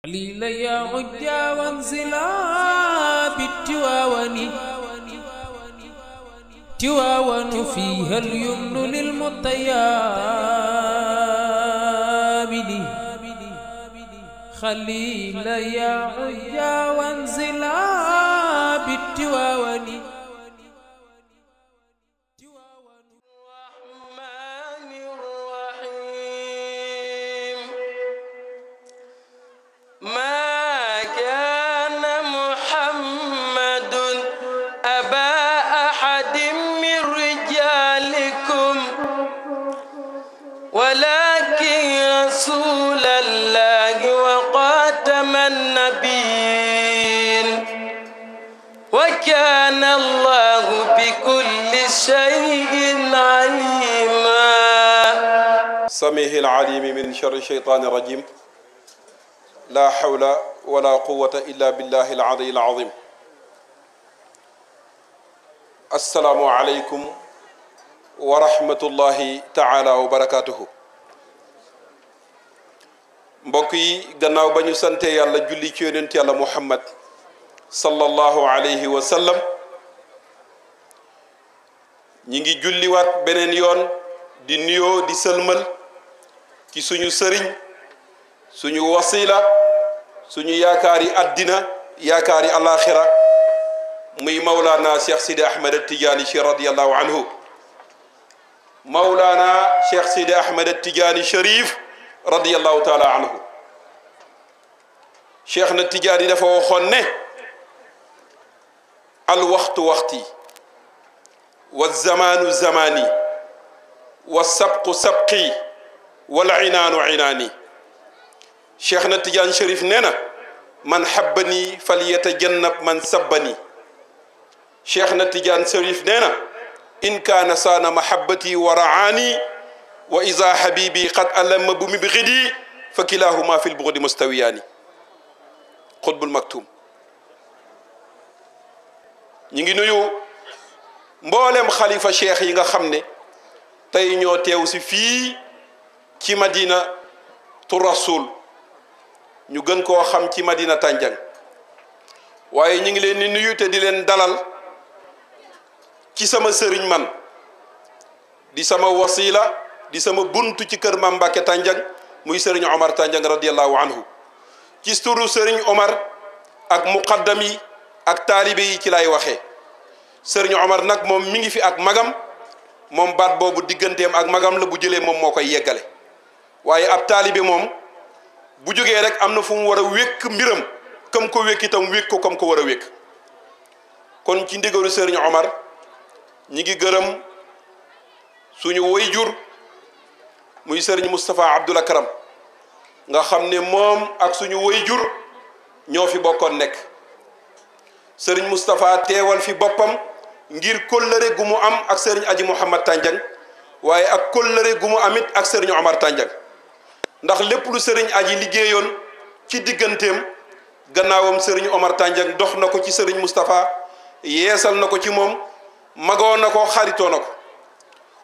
ليل يا عجا وانزلا بالتواون تواون فيها اليمن للمطيابد خليل يا عجا وانزلا بالتواون ولكن رسول الله وخاتم النبيين وكان الله بكل شيء عليما. سميع العليم من شر الشيطان الرجيم. لا حول ولا قوة إلا بالله العلي العظيم. السلام عليكم wa rahmatullahi taala wa barakatuhu. mbokk yi gannaaw ba ñu sante yàlla julli ci yonent yàlla muhammad sallallahu alayhi wa sallam ñi ngi julliwaat beneen yoon di nuyoo di sëlmal ci suñu sëriñ suñu wasila suñu yaakaari addina yaakaari alaxira muy mawlaana cheikh sidi ahmed at-tijaani si radiyallahu anhu. Mawlana Cheikh Sidi Ahmed Tidiane Cherif radiyallahu taala anhu. Cheikh na Tidiane dafa waxoon ne al waxtu waxti wa zamaanu zamaani wa sabqu sabqi wal inaanu inaani. Cheikh na Tidiane Cherif nee na man habbani falyatajannab man sabbani. Cheikh na Tidiane Cherif nee na in kaana saana mahabbati wa raani wa iza habibi qad alama bu mi bi xidi fa kilahuma fi lbugdi mustawiyaani. xutbul maktum. ñi ngi nuyu mboolem xalifa cheikh yi nga xam ne tey ñoo teew si fii ci madina tu rasul ñu gën koo xam ci madina Tandiang waaye ñi ngi leen di nuyu te di leen dalal ci sama sëriñ man di sama wasila di sama buntu ci kër Mame Mbacke Tandiang muy sëriñ Omar Tandiang radiyallahu anhu. ci turu sëriñ Omar ak muqaddam yi ak taalibe yi ci lay waxee. sëriñ Omar nag moom mi ngi fi ak magam moom baat boobu digganteem ak magam la bu jëlee moom moo koy yeggale waaye ab taalibe moom bu jógee rek am na fu mu war a wékk mbiram comme ko wékk itam wékk ko comme ko war a wékk. kon ci ndigalu sëriñ Omar ñi ngi gërëm suñu wayjur muy sëriñ Moustapha Abdoul Akram nga xam ne moom ak suñu wayjur ñoo fi bokkoon nekk. sëriñ Moustapha teewal fi boppam ngir kóllëre gu mu am ak sëriñ Aji Mouhamad Tandiang waaye ak kóllëre gu mu amit ak sëriñ Omar Tandiang ndax lépp lu sëriñ Aji liggéeyoon ci digganteem gannaawam sëriñ Omar Tandiang dox na ko ci sëriñ Moustapha yeesal na ko ci moom magoo na ko xaritoo na ko.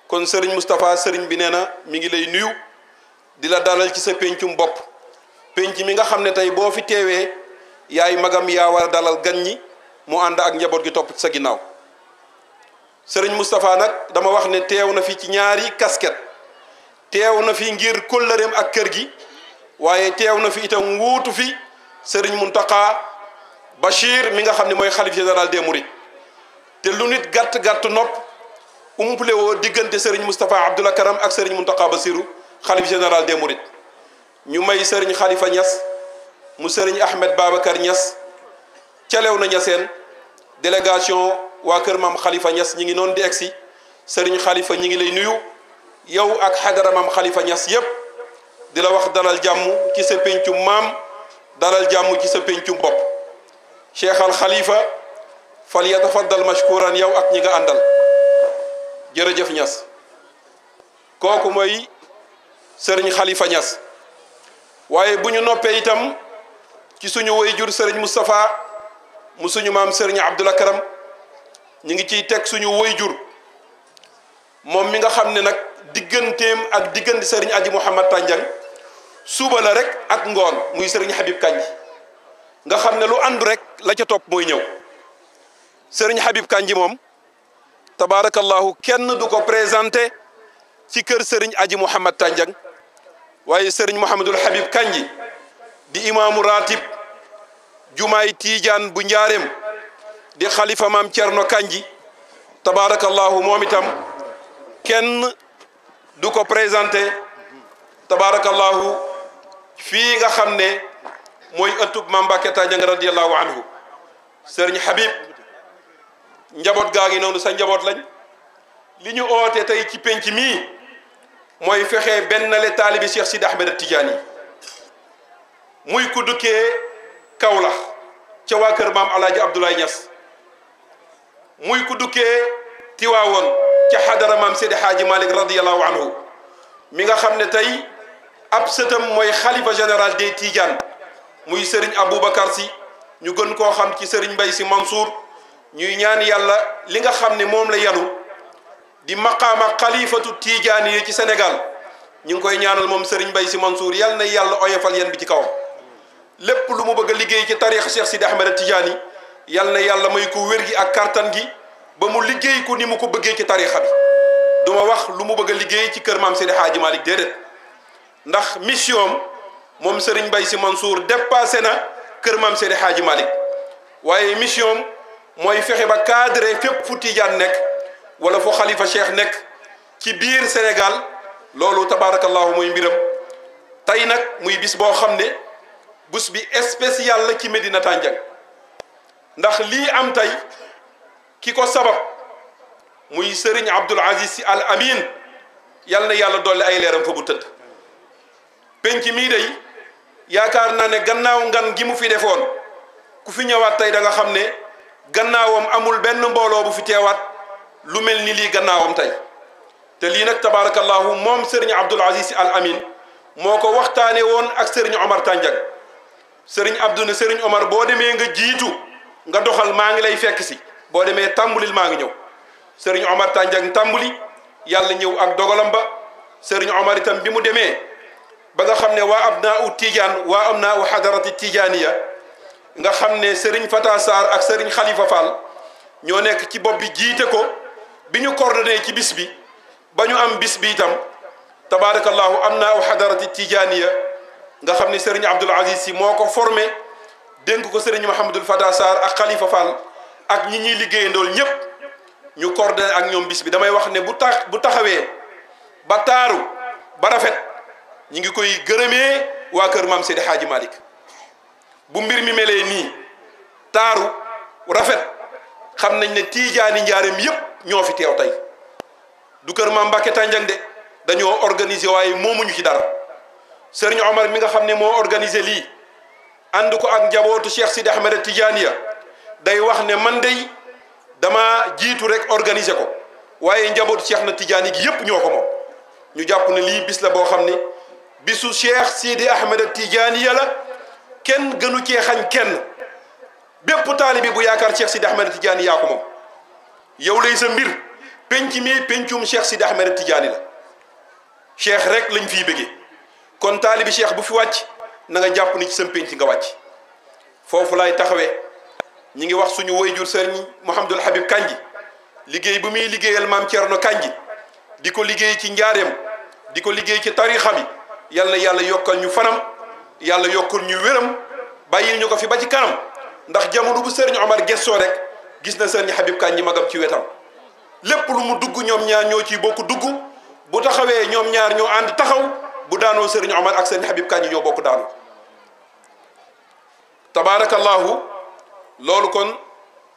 kon sëriñ Moustapha sëriñ bi nee na mi ngi lay nuyu di la dalal ci sa pencum bopp penc mi nga xam ne tey boo fi teewee yaay magam yaa war a dalal gan ñi mu ànd ak njaboot gi topp ci sa ginnaaw. sëriñ Moustapha nag dama wax ne teew na fi ci ñaari casquette teew na fi ngir kóllëreem ak kër gi waaye teew na fi itam wuutu fi sëriñ Mountakha Bachir mi nga xam ne mooy xalif général des Mourides. te lu nit gàtt gàtt nopp umpule woo diggante Serigne Moustapha Abdoul Akram ak Serigne Mountakha Bassirou xalif général des Mourides. ñu may Serigne Khalifa Niass mu Serigne Ahmed Babacar Niass ca Léona Niassène délégation waa kër maam Khalifa Niass ñi ngi noonu di egsi. Serigne Khalifa ñi ngi lay nuyu yow ak xadara maam Khalifa Niass yépp di la wax dalal jàmm ci sa pencum maam dalal jàmm ci sa pencum bopp. Cheikh al Khalifa fal yatafaddal mashkuran yow ak ñi nga àndal jërëjëf Niass. kooku mooy sëriñ Khalifa Niass waaye bu ñu noppee itam ci suñu wayjur sëriñ Moustapha mu suñu maam sëriñ Abdoul Akram ñu ngi ciy teg suñu wayjur moom mi nga xam ne nag digganteem ak diggante sëriñ Aji Mouhamad Tandiang suba la rek ak ngoon muy sëriñ Habib Kandji nga xam ne lu àndu rek la ca topp mooy ñëw sëriñ Habib Kandji moom tabaarakallahu kenn du ko présenté ci kër sëriñ Aji Mouhamad Tandiang waaye sëriñ Mouhamadul Habib Kandji di imaamu ratib jumaay Tiijaan bu njaareem di xalifa maam Cerno Kandji tabaarakallahu moom itam kenn du ko présenté tabaarakallahu fii nga xam ne mooy ëttub maam Mbàkke Tandiang radiyallahu anhu sëriñ Habib njaboot gaa ngi noonu sa njaboot lañ li ñu oote tey ci penc mii mooy fexe benn le taalibi Cheikh Sidi Ahmed Tidiane yi muy ku dukkee Kaolack ca waa kër maam Alaaji Abdoulaye Niass muy ku dukkee Tiwaawoon ca xadara maam Seydi Hadji Malick radiyallahu anhu mi nga xam ne tey ab sëtam mooy xalifa général des Tidiane muy Serigne Aboubacar Sy ñu gën koo xam ci Serigne Mbaye Sy Mansour ñuy ñaan yàlla li nga xam ne moom la yanu di maqaama xalifatu Tidiane yi ci Sénégal ñu ngi koy ñaanal moom Serigne Mbaye Sy Mansour yal na yàlla oyofal yéen bi ci kawam lépp lu mu bëgg a liggéey ci tariix Cheikh Sidi Ahmed Tidiane yi yal na yàlla may ko wér gi ak kartan gi ba mu liggéey ko ni mu ko bëggee ci tariixa bi duma wax lu mu bëgg a liggéey ci kër maam Seydi Hadji Malick déedéet ndax mission moom Serigne Mbaye Sy Mansour dépassé na kër maam Seydi Hadji Malick waaye mission mooy fexe ba cadre fépp fu Tidiane nekk wala fu xalifa Cheikh nekk ci biir Sénégal loolu tabaarakallahu mooy mbiram tey nag muy bis boo xam ne bés bi spécial la ci Medina Tandiang ndax lii am tey ki ko sabab muy Serigne Abdoul Aziz Sy Al Amin yal na yàlla dolli ay leeram fa bu tëdd penc mii day yaakaar naa ne gannaaw ngan gi mu fi defoon ku fi ñëwaat tey da nga xam ne gannaawam amul benn mbooloo bu fi teewaat lu mel ni lii gannaawam tey te lii nag tabaarakallahu moom Serigne Abdoul Aziz Sy Al Amin moo ko waxtaane woon ak Serigne Omar Tandiang Serigne Abdou ne Serigne Omar boo demee nga jiitu nga doxal maa ngi lay fekk si boo demee tàmbulil maa ngi ñëw Serigne Omar Tandiang tàmbuli yàlla ñëw ak dogalam ba Serigne Omar itam bi mu demee ba nga xam ne waa abnaa u Tidiane waa abnaa u xadarati Tidianiya nga xam ne Serigne Fata Sarr ak Serigne Khalifa Fall ñoo nekk ci bopp bi jiite ko bi ñu coordonné ci bis bi ba ñu am bis bi itam tabaarakallahu abnaa u xadarati Tidianiya nga xam ne Serigne Abdoul Aziz Sy moo ko formé dénk ko Serigne Mouhamadul Fata Sarr ak Khalifa Fall ak ñi ñuy liggéeyandool ñëpp ñu coordonné ak ñoom bis bi damay wax ne bu taxawee ba taaru ba rafet ñi ngi koy gërëmee waa kër maam Seydi Hadji Malick bu mbir mi melee nii taaru rafet xam nañ ne Tijaani njaareem yëpp ñoo fi teew tey du kër maam Mbàkke Tandiang de dañoo organiser waaye moomuñu ci dara Serigne Omar mi nga xam ne moo organiser lii ànd ko ak njabootu Cheikh Sidi Ahmed Tidianiya day wax ne man day dama jiitu rek organiser ko waaye njabootu Cheikh na Tidiane gi yëpp ñoo ko moom ñu jàpp ne lii bis la boo xam ne bisu Cheikh Sidi Ahmed Tidianiya la kenn gënu cee xañ kenn bépp taalibi bu yaakaar Cheikh Sidi Ahmed Tidiane yaa ko moom yow lay sa mbir penc mi pencum Cheikh Sidi Ahmed Tidiane la Cheikh rek lañ fiy bëggee kon taalibi Cheikh bu fi wàcc na nga jàpp ni ci sa penc nga wàcc foofu laay taxawee ñi ngi wax suñu wayjur Serigne Mouhamadul Habib Kandji liggéey bu muy liggéeyal maam Thierno Kandji di ko liggéey ci njaareem di ko liggéey ci tarixa bi yàlla yàlla yokkal ñu fanam yàlla yokkal ñu wéram bàyyil ñu ko fi ba ci kanam ndax jamono bu Serigne Omar gestoo rek gis na Serigne Habib Kandji magam ci wetam lépp lu mu dugg ñoom ñaar ñoo ciy bokk dugg bu taxawee ñoom ñaar ñoo ànd taxaw bu daanoo Serigne Omar ak Serigne Habib Kandji ñoo bokk daanu tabaarakallahu loolu kon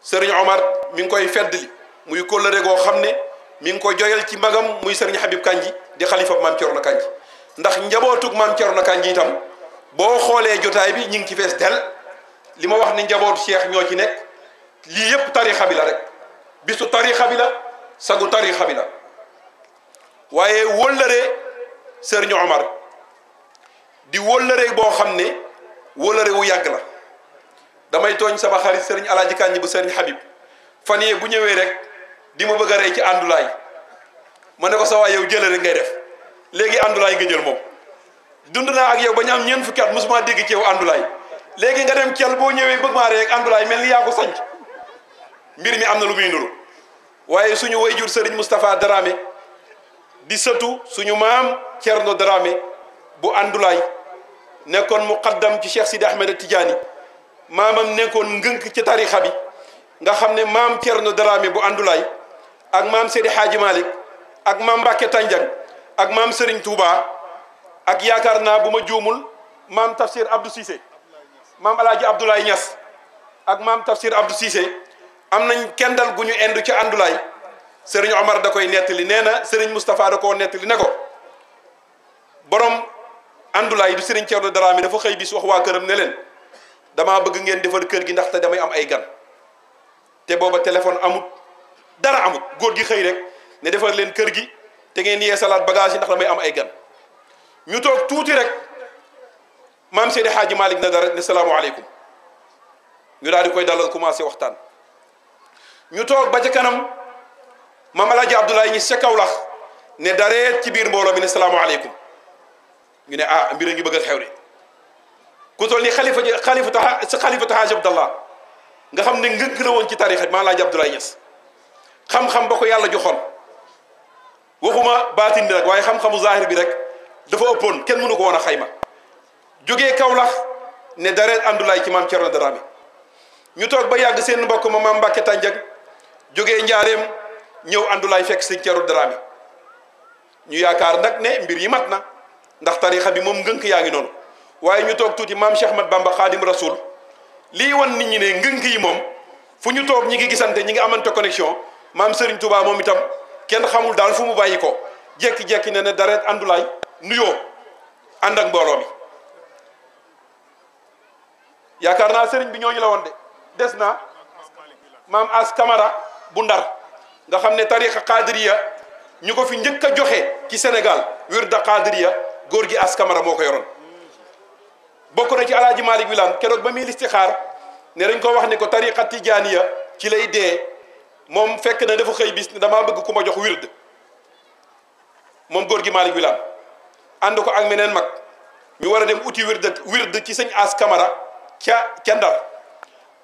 Serigne Omar mi ngi koy feddli muy kóllëre goo xam ne mi ngi koy joyal ci magam muy Serigne Habib Kandji di xalifa maam Thierno Kandji ndax njabootug maam Thierno Kandji itam boo xoolee jotaay bi ñu ngi ci fees del li ma wax ni njabootu Cheikh ñoo ci nekk lii yëpp tarixa bi la rek bisu tarixa bi la sagu tarixa bi la waaye wóllëre Serigne Omar di wóllëre boo xam ne wóllëre wu yàgg la damay tooñ sama xarit Serigne Alaaji Kandji bu Serigne Habib fan yee bu ñëwee rek di ma bëgg a rey ci àndulaay ma ne ko sa waay yow jëlee rek ngay def léegi àndulaay nga jël moom dund naa ak yow ba ñu am ñeent fukki at mosuma dégg ci yow àndulaay léegi nga dem Thiel boo ñëwee bëgg maa rek àndulaay mel ni yaa ko sanc mbir mi am na lu muy nuru waaye suñu wayjur Serigne Moustapha Dramé di sëtu suñu maam Thierno Dramé bu àndulaay nekkoon muqaddam ci Cheikh Sidi Ahmed Tidiane maamam nekkoon ngënk ci tarixa bi nga xam ne maam Thierno Dramé bu àndulaay ak maam Seydi Hadji Malick ak maam Mbacke Tandiang ak maam Serigne Touba ak yaakaar naa bu ma juumul maam Tafsir Abdou Cissé maam Alaaji Abdoulaye Niass ak maam Tafsir Abdou Cissé am nañ kendal gu ñu indu ci àndulaay Serigne Omar da koy nettali nee na Serigne Moustapha da koo nettali ne ko borom àndulaay du Serigne Thierno Dramé dafa xëy bis wax waa këram ne leen damaa bëgg ngeen defar kër gi ndaxte damay am ay gan te booba téléphone amut dara amut góor gi xëy rek ne defar leen kër gi te ngeen yeesalaat bagage yi ndax damay am ay gan ñu toog tuuti rek maam Seydi Hadji Malick na dara ne salaamaaleykum ñu daal di koy dalal commencé waxtaan ñu toog ba ca kanam maam Alaaji Abdoulaye ñi ca Kawlax ne dareet ci biir mbooloo mi ne salaamaaleykum ñu ne ah mbir a ngi bëgg a xew de ku toll ni xalifatu Haaj Abdallah nga xam ne ngënk la woon ci tarixa maam Alaaji Abdoulaye Niass xam-xam ba ko yàlla joxoon waxuma baatin bi rek waaye xam-xamu zahir bi rek dafa ëppoon kenn mënu ko woon a xayma jógee Kawlax ne dareet àndulaay ci maam Thierno Dramé ñu toog ba yàgg seen mbokk ma maam Mbacke Tandiang jógee Njaareem ñëw àndulaay fekk sëñ Thierno Dramé ñu yaakaar nag ne mbir yi mat na ndax tarixa bi moom ngënk yaa ngi noonu waaye ñu toog tuuti maam Cheikh Ahmad Bamba Khadim Rasoul lii wan nit ñi ne ngënk yi moom fu ñu toog ñi ngi gisante ñi ngi amante connexion maam Serigne Touba moom itam kenn xamul daal fu mu bàyyi ko jekki-jekki ne dareet àndulaay nuyoo ànd ak mbooloo mi yaakaar naa sëriñ bi ñooñu la woon de des na maam As Camara bu Ndar nga xam ne tariqa qadiriya ñu ko fi njëkk a joxe ci Sénégal wirda qadiriya góor gi As Camara moo ko yoroon bokk na ci alaaji Malick Wilane keroog ba muy listixaar ne dañ ko wax ne ko tariqa tijaaniya ci lay dee moom fekk na dafa xëy bis ne damaa bëgg ku ma jox wird moom góor gi Malick Wilane ànd ko ak meneen mag ñu war a dem uti wird ci sëñ As Camara ca Ndar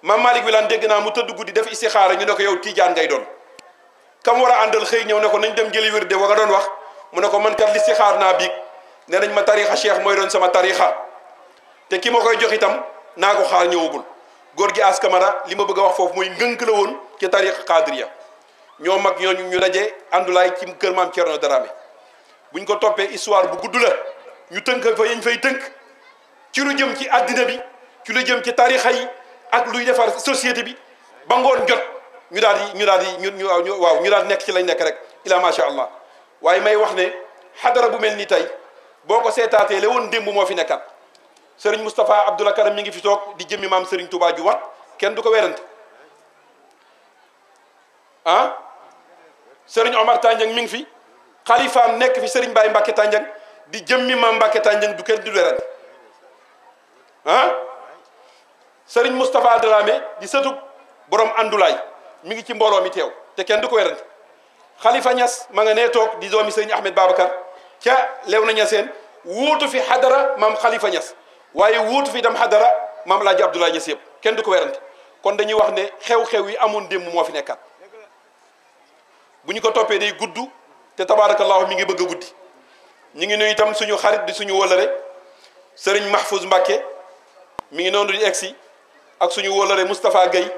maam Malick Wilane dégg naa mu tëdd guddi def istixaara ñu ne ko yow tijaan ngay doon kam war a àndal xëy ñëw ne ko nañ dem jëli wird wa nga doon wax mu ne ko man kat listixaar naa biig ne nañ ma tarixa cheikh mooy doon sama tarixa te ki ma koy jox itam naa ko xaar ñëwagul góor gi As Camara li ma bëgg a wax foofu mooy ngënk la woon ci tariqa qadiriya ñoo mag ñooñu ñu daje àndulaay ci kër maam Thierno Dramé buñ ko toppee histoire bu gudd la ñu tënk fa yañ fay tënk ci lu jëm ci àddina bi ci lu jëm ci tarixa yi ak luy defar société bi ba ngoon jot ñu daal di nekk ci lañ nekk rek ila macha allah waaye may wax ne xadara bu mel ni tey boo ko seetaatee la woon démb moo fi nekkat Serigne Moustapha Abdoulaye Karam mi ngi fi toog di jëmmi maam Serigne Touba ju wat kenn du ko werante ah Serigne Omar Tandiang mi ngi fi xalifaam nekk fi Serigne Baye Mbacke Tandiang di jëmmi maam Mbacke Tandiang du kenn du werante ah Serigne Moustapha Dramé di sëtu borom àndulaay mi ngi ci mbooloo mi teew te kenn du ko werante Khalifa Niass ma nga nee toog di doomi Serigne Ahmed Babacar ca Léona Niassène wuutu fi xadara maam Khalifa Niass waaye wuutu fi dem xadara maam Laaji Abdoulaye Niass yëpp kenn du ko werante kon dañuy wax ne xew-xew yi amoon démb moo fi nekkat bu ñu ko toppee day gudd te tabaarakallahu mi ngi bëgg a guddi ñu ngi nuyu itam suñu xarit di suñu wólare Serigne Mahfouz Mbacké mi ngi noonu di egsi ak suñu wólare Moustapha Gueye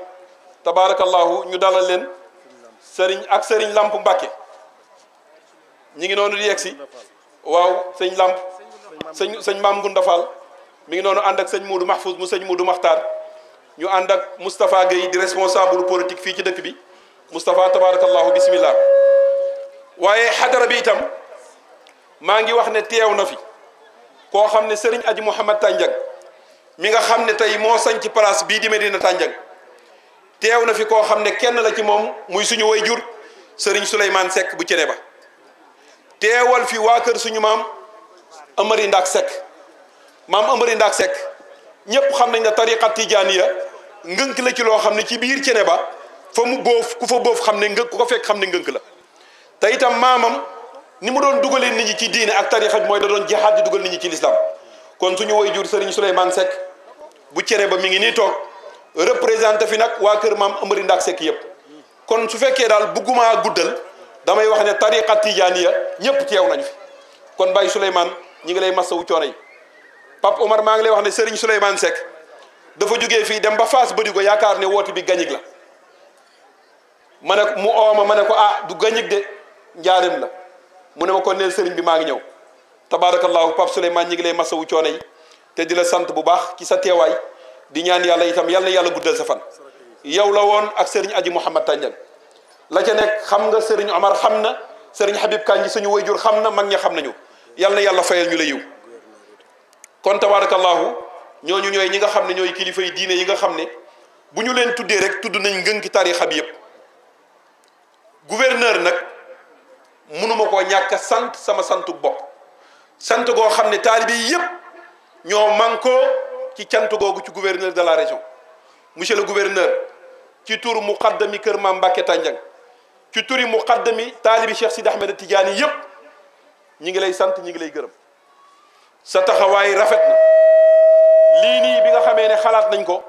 tabaarakallahu ñu dalal leen Serigne Lamp Mbacké ñu ngi noonu di egsi waaw sëñ Lamp sëñ Maam Ngunda Fall mi ngi noonu ànd ak sëñ Moudou Mahfouz mu sëñ Moudou Makhtar ñu ànd ak Moustapha Gueye di responsable politique fii ci dëkk bi Moustapha tabarakallahu bismillah waaye xadara bi itam maa ngi wax ne teew na fi koo xam ne Serigne Aji Mouhamad Tandiang mi nga xam ne tey moo sañ ci place bii di Medina Tandiang teew na fi koo xam ne kenn la ci moom muy suñu way jur Serigne Souleymane Seck bu Ceneba teewal fi waa kër suñu maam Amari Ndak Seck maam Amari Ndak Seck ñëpp xam nañ ne tariqa tijaaniya ngënk la ci loo xam ne ci biir Ceneba fa mu boof ku fa boof xam ne ngënk ku ko fekk xam ne ngënk la te itam maamam ni mu doon dugalee nit ñi ci diine ak tariqa bi mooy da doon jihaad di dugal nit ñi ci lislaam kon suñu woy jur Serigne Souleymane Seck bu cere ba mi ngi nii toog représenté fi nag waa kër maam Amari Ndak Seck yëpp kon su fekkee daal bugguma guddal damay wax ne tariqa tijaaniya ñëpp teew nañu fi kon Baye Souleymane ñi ngi lay masawu coono yi Pape Omar maa ngi lay wax ne Serigne Souleymane Seck dafa jógee fii dem ba Fass Badigo yaakaar ne woote bi gañig la ma ne mu ooma ma ne ko ah du gañig de njaarim la mu ne ma kon neel Serigne bi maa ngi ñëw tabarakallahu Pape Souleymane ñi ngi lay masawu coono yi te di la sant bu baax ci sa teewaay di ñaan yàlla itam yal na yàlla guddal sa fan yow la woon ak Serigne Aji Mouhamad Tandiang la ca nekk xam nga Serigne Omar xam na Serigne Habib Kandji suñu wayjur xam na mag ña xam nañu yal na yàlla fayal ñu la yiw kon tabarakallahu ñooñu ñooy ñi nga xam ne ñooy kilifa yi diine yi nga xam ne bu ñu leen tuddee rek tudd nañ ngënki tarixa bi yëpp gouverneur nag mënuma koo ñàkk a sant sama santu bopp sant goo xam ne taalibe yi yëpp ñoo mànkoo ci cant googu ci gouverneur de la région monsieur le gouverneur ci turu muqaddami kër Maam Mbàkke Tandiang ci turi muqaddami taalibi Cheikh Sidi Ahmed Tidiane yëpp ñi ngi lay sant ñi ngi lay gërëm sa taxawaay rafet na lii nii bi nga xamee ne xalaat nañ ko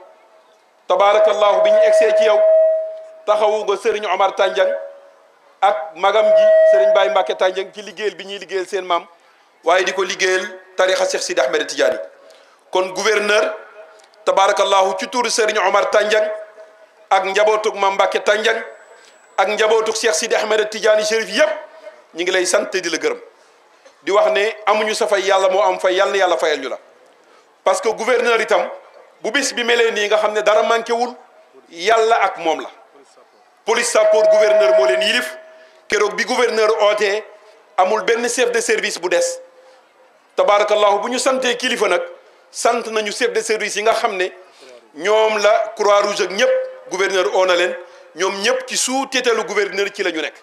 tabaarakallahu bi ñu egsee ci yow taxawu nga Serigne Omar Tandiang ak magam ji Serigne Baye Mbacke Tandiang ci liggéeyal bi ñuy liggéeyal seen maam waaye di ko liggéeyal tarixa Cheikh Sidi Ahmed Tidiane kon gouverneur tabaarakallahu ci turu Serigne Omar Tandiang ak njabootug Maam Mbacke Tandiang ak njabootug Cheikh Sidi Ahmed Tidiane Chérif yëpp ñu ngi lay sant di la gërëm di wax ne amuñu sa fay yàlla moo am fay yàlla na yàlla fayal ñu la parce que gouverneur itam bu bis bi melee nii nga xam ne dara manqué wul yàlla ak moom la police sapeur gouverneur moo leen yilif keroog bi gouverneur ootee amul benn chef de service bu des tabaarakallahu bu ñu santee kilifa nag sant nañu chef de service yi nga xam ne ñoom la croix rouge ak ñëpp gouverneur oo na leen ñoom ñëpp ci sous tutelle gouverneur ci la ñu nekk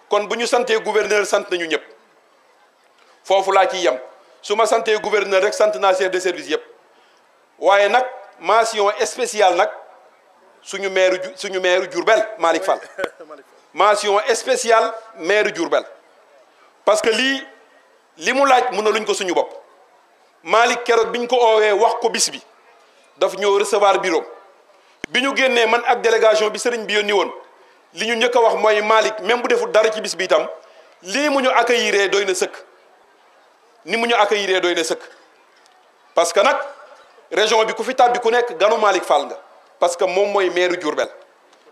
kon bu ñu santee gouverneur sant nañu ñëpp foofu laa ciy yem su ma santee gouverneur rek sant naa chef de service yëpp waaye nag mention spéciale nag suñu maire Diourbel Malick Fall mention spéciale maire Diourbel parce que li mu laaj mën na luñ ko suñu bopp Malick keroog biñ ko oowee wax ko bis bi daf ñëw recevoir bureau bi ñu génnee man ak délégation bi sëriñ bi yónni woon li ñu njëkk a wax mooy Malick même bu deful dara ci bis bi itam lii mu ñu accueillir doy na sëkk ni mu ñu accueillir doy na sëkk parce que nag région bi ku fi tàbbi ku nekk ganu Malick Fall nga parce que moom mooy maire Diourbel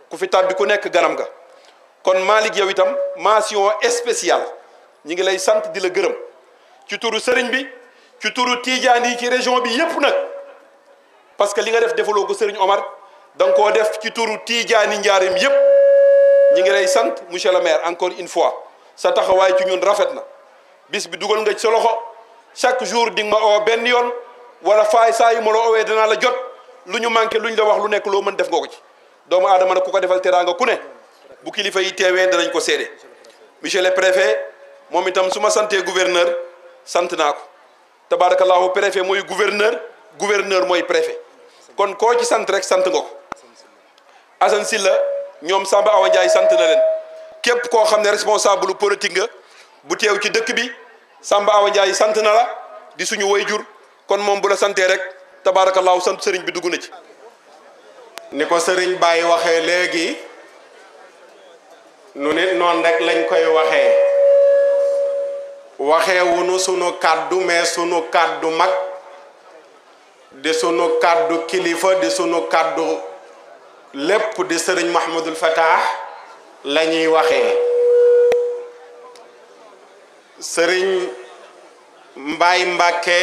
ku fi tàbbi ku nekk ganam nga kon Malick yow itam mention spéciale ñi ngi lay sant di la gërëm ci turu sëriñ bi ci turu Tidiane yi ci région bi yépp nag parce que li nga def defaloo ko sëriñ Omar da nga koo def ci turu Tidiane yi njaareem yépp ñi ngi lay sant monsieur le maire encore une fois sa taxawaay ci ñun rafet na bis bi dugal nga ci sa loxo chaque jour di nga ma oo benn yoon wala faay saa yu ma la oowee danaa la jot lu ñu manqué lu ñu la wax lu nekk loo mën def nga ko ci doomu aadama nag ku ko defal teraanga ku ne bu kilifa yi teewee danañ ko seede monsieur le préfet moom itam su ma santee gouverneur sant naa ko tabaarakallahu préfet mooy gouverneur mooy préfet kon koo ci sant rek sant nga ko Assane Sylla ñoom Samba Awa Ndiaye sant na leen képp koo xam ne responsable politique nga bu teew ci dëkk bi Samba Awa Ndiaye sant na la di suñu wayjur kon moom bu la santee rek tabaarakallaahu sant sëriñ bi dugg na ci. ni ko sëriñ Baye waxee léegi nu nit noonu rek lañ koy waxee wunu sunu kàddu mais sunu kàddu mag di sunu kàddu kilifa di sunu kàddu lépp di sëriñ Mahmoudul Fatah la ñuy waxee sëriñ Mbaye Mbàkke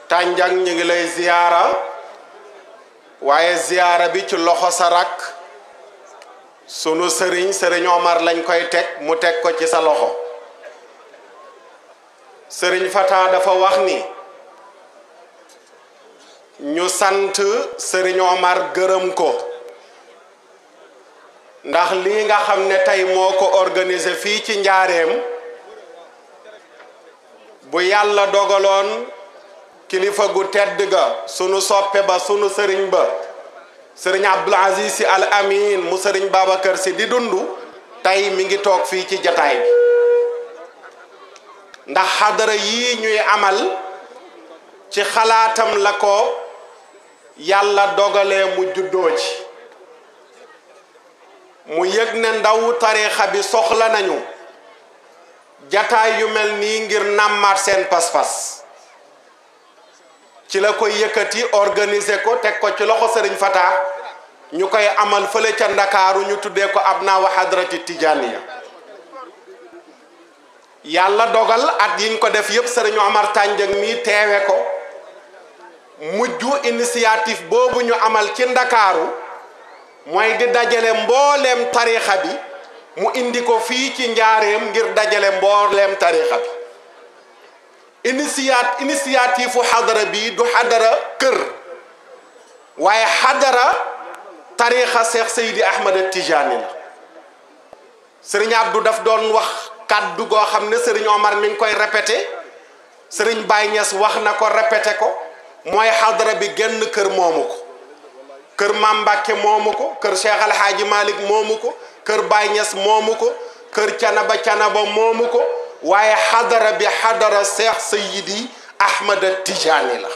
Tandiang ñu ngi lay ziyaara waaye ziyaara bi ci loxo sa rakk sunu sëriñ Omar lañ koy teg mu teg ko ci sa loxo sëriñ Fatah dafa wax ni ñu sant sëriñ Omar gërëm ko ndax lii nga xam ne tey moo ko organisé fii ci njaareem bu yàlla dogaloon kilifa gu tedd ga sunu soppe ba sunu sëriñ ba sëriñ Abdul Aziz Sy Al Amin mu sëriñ Babacar Sy di dund tey mi ngi toog fii ci jataay bi ndax xadara yii ñuy amal ci xalaatam la ko yàlla dogalee mu juddoo ci mu yëg ne ndaw tariixa bi soxla nañu jataay yu mel nii ngir nàmmaat seen pas-pas ci la koy yëkkati organiser ko teg ko ci loxo Sëriñ Fata ñu koy amal fële ca Ndakaaru ñu tuddee ko Abnaa wa Hadrati Tijaaniya yàlla dogal at yiñ ko def yépp Sëriñ Omar Tandiang mi teewe ko mujj initiative boobu ñu amal ci Ndakaaru mooy di dajale mbooleem tariixa bi mu indi ko fii ci njaareem ngir dajale mbooleem tariixa bi initiative xadara bi du xadara kër waaye xadara tariixa Cheikh Seydi Ahmad Tijaani la Sëriñ Abdou daf doon wax kàddu goo xam ne Sëriñ Omar mi ngi koy répété Sëriñ Baye Niass wax na ko répété ko mooy xadara bi genn kër moomu ko kër Maam Mbàkke moomu ko kër Cheikh Al Hadji Malick moomu ko kër Baye Niass moomu ko kër Canaba moomu ko waaye xadara bi xadara Cheikh Seydi Ahmad Tijaani la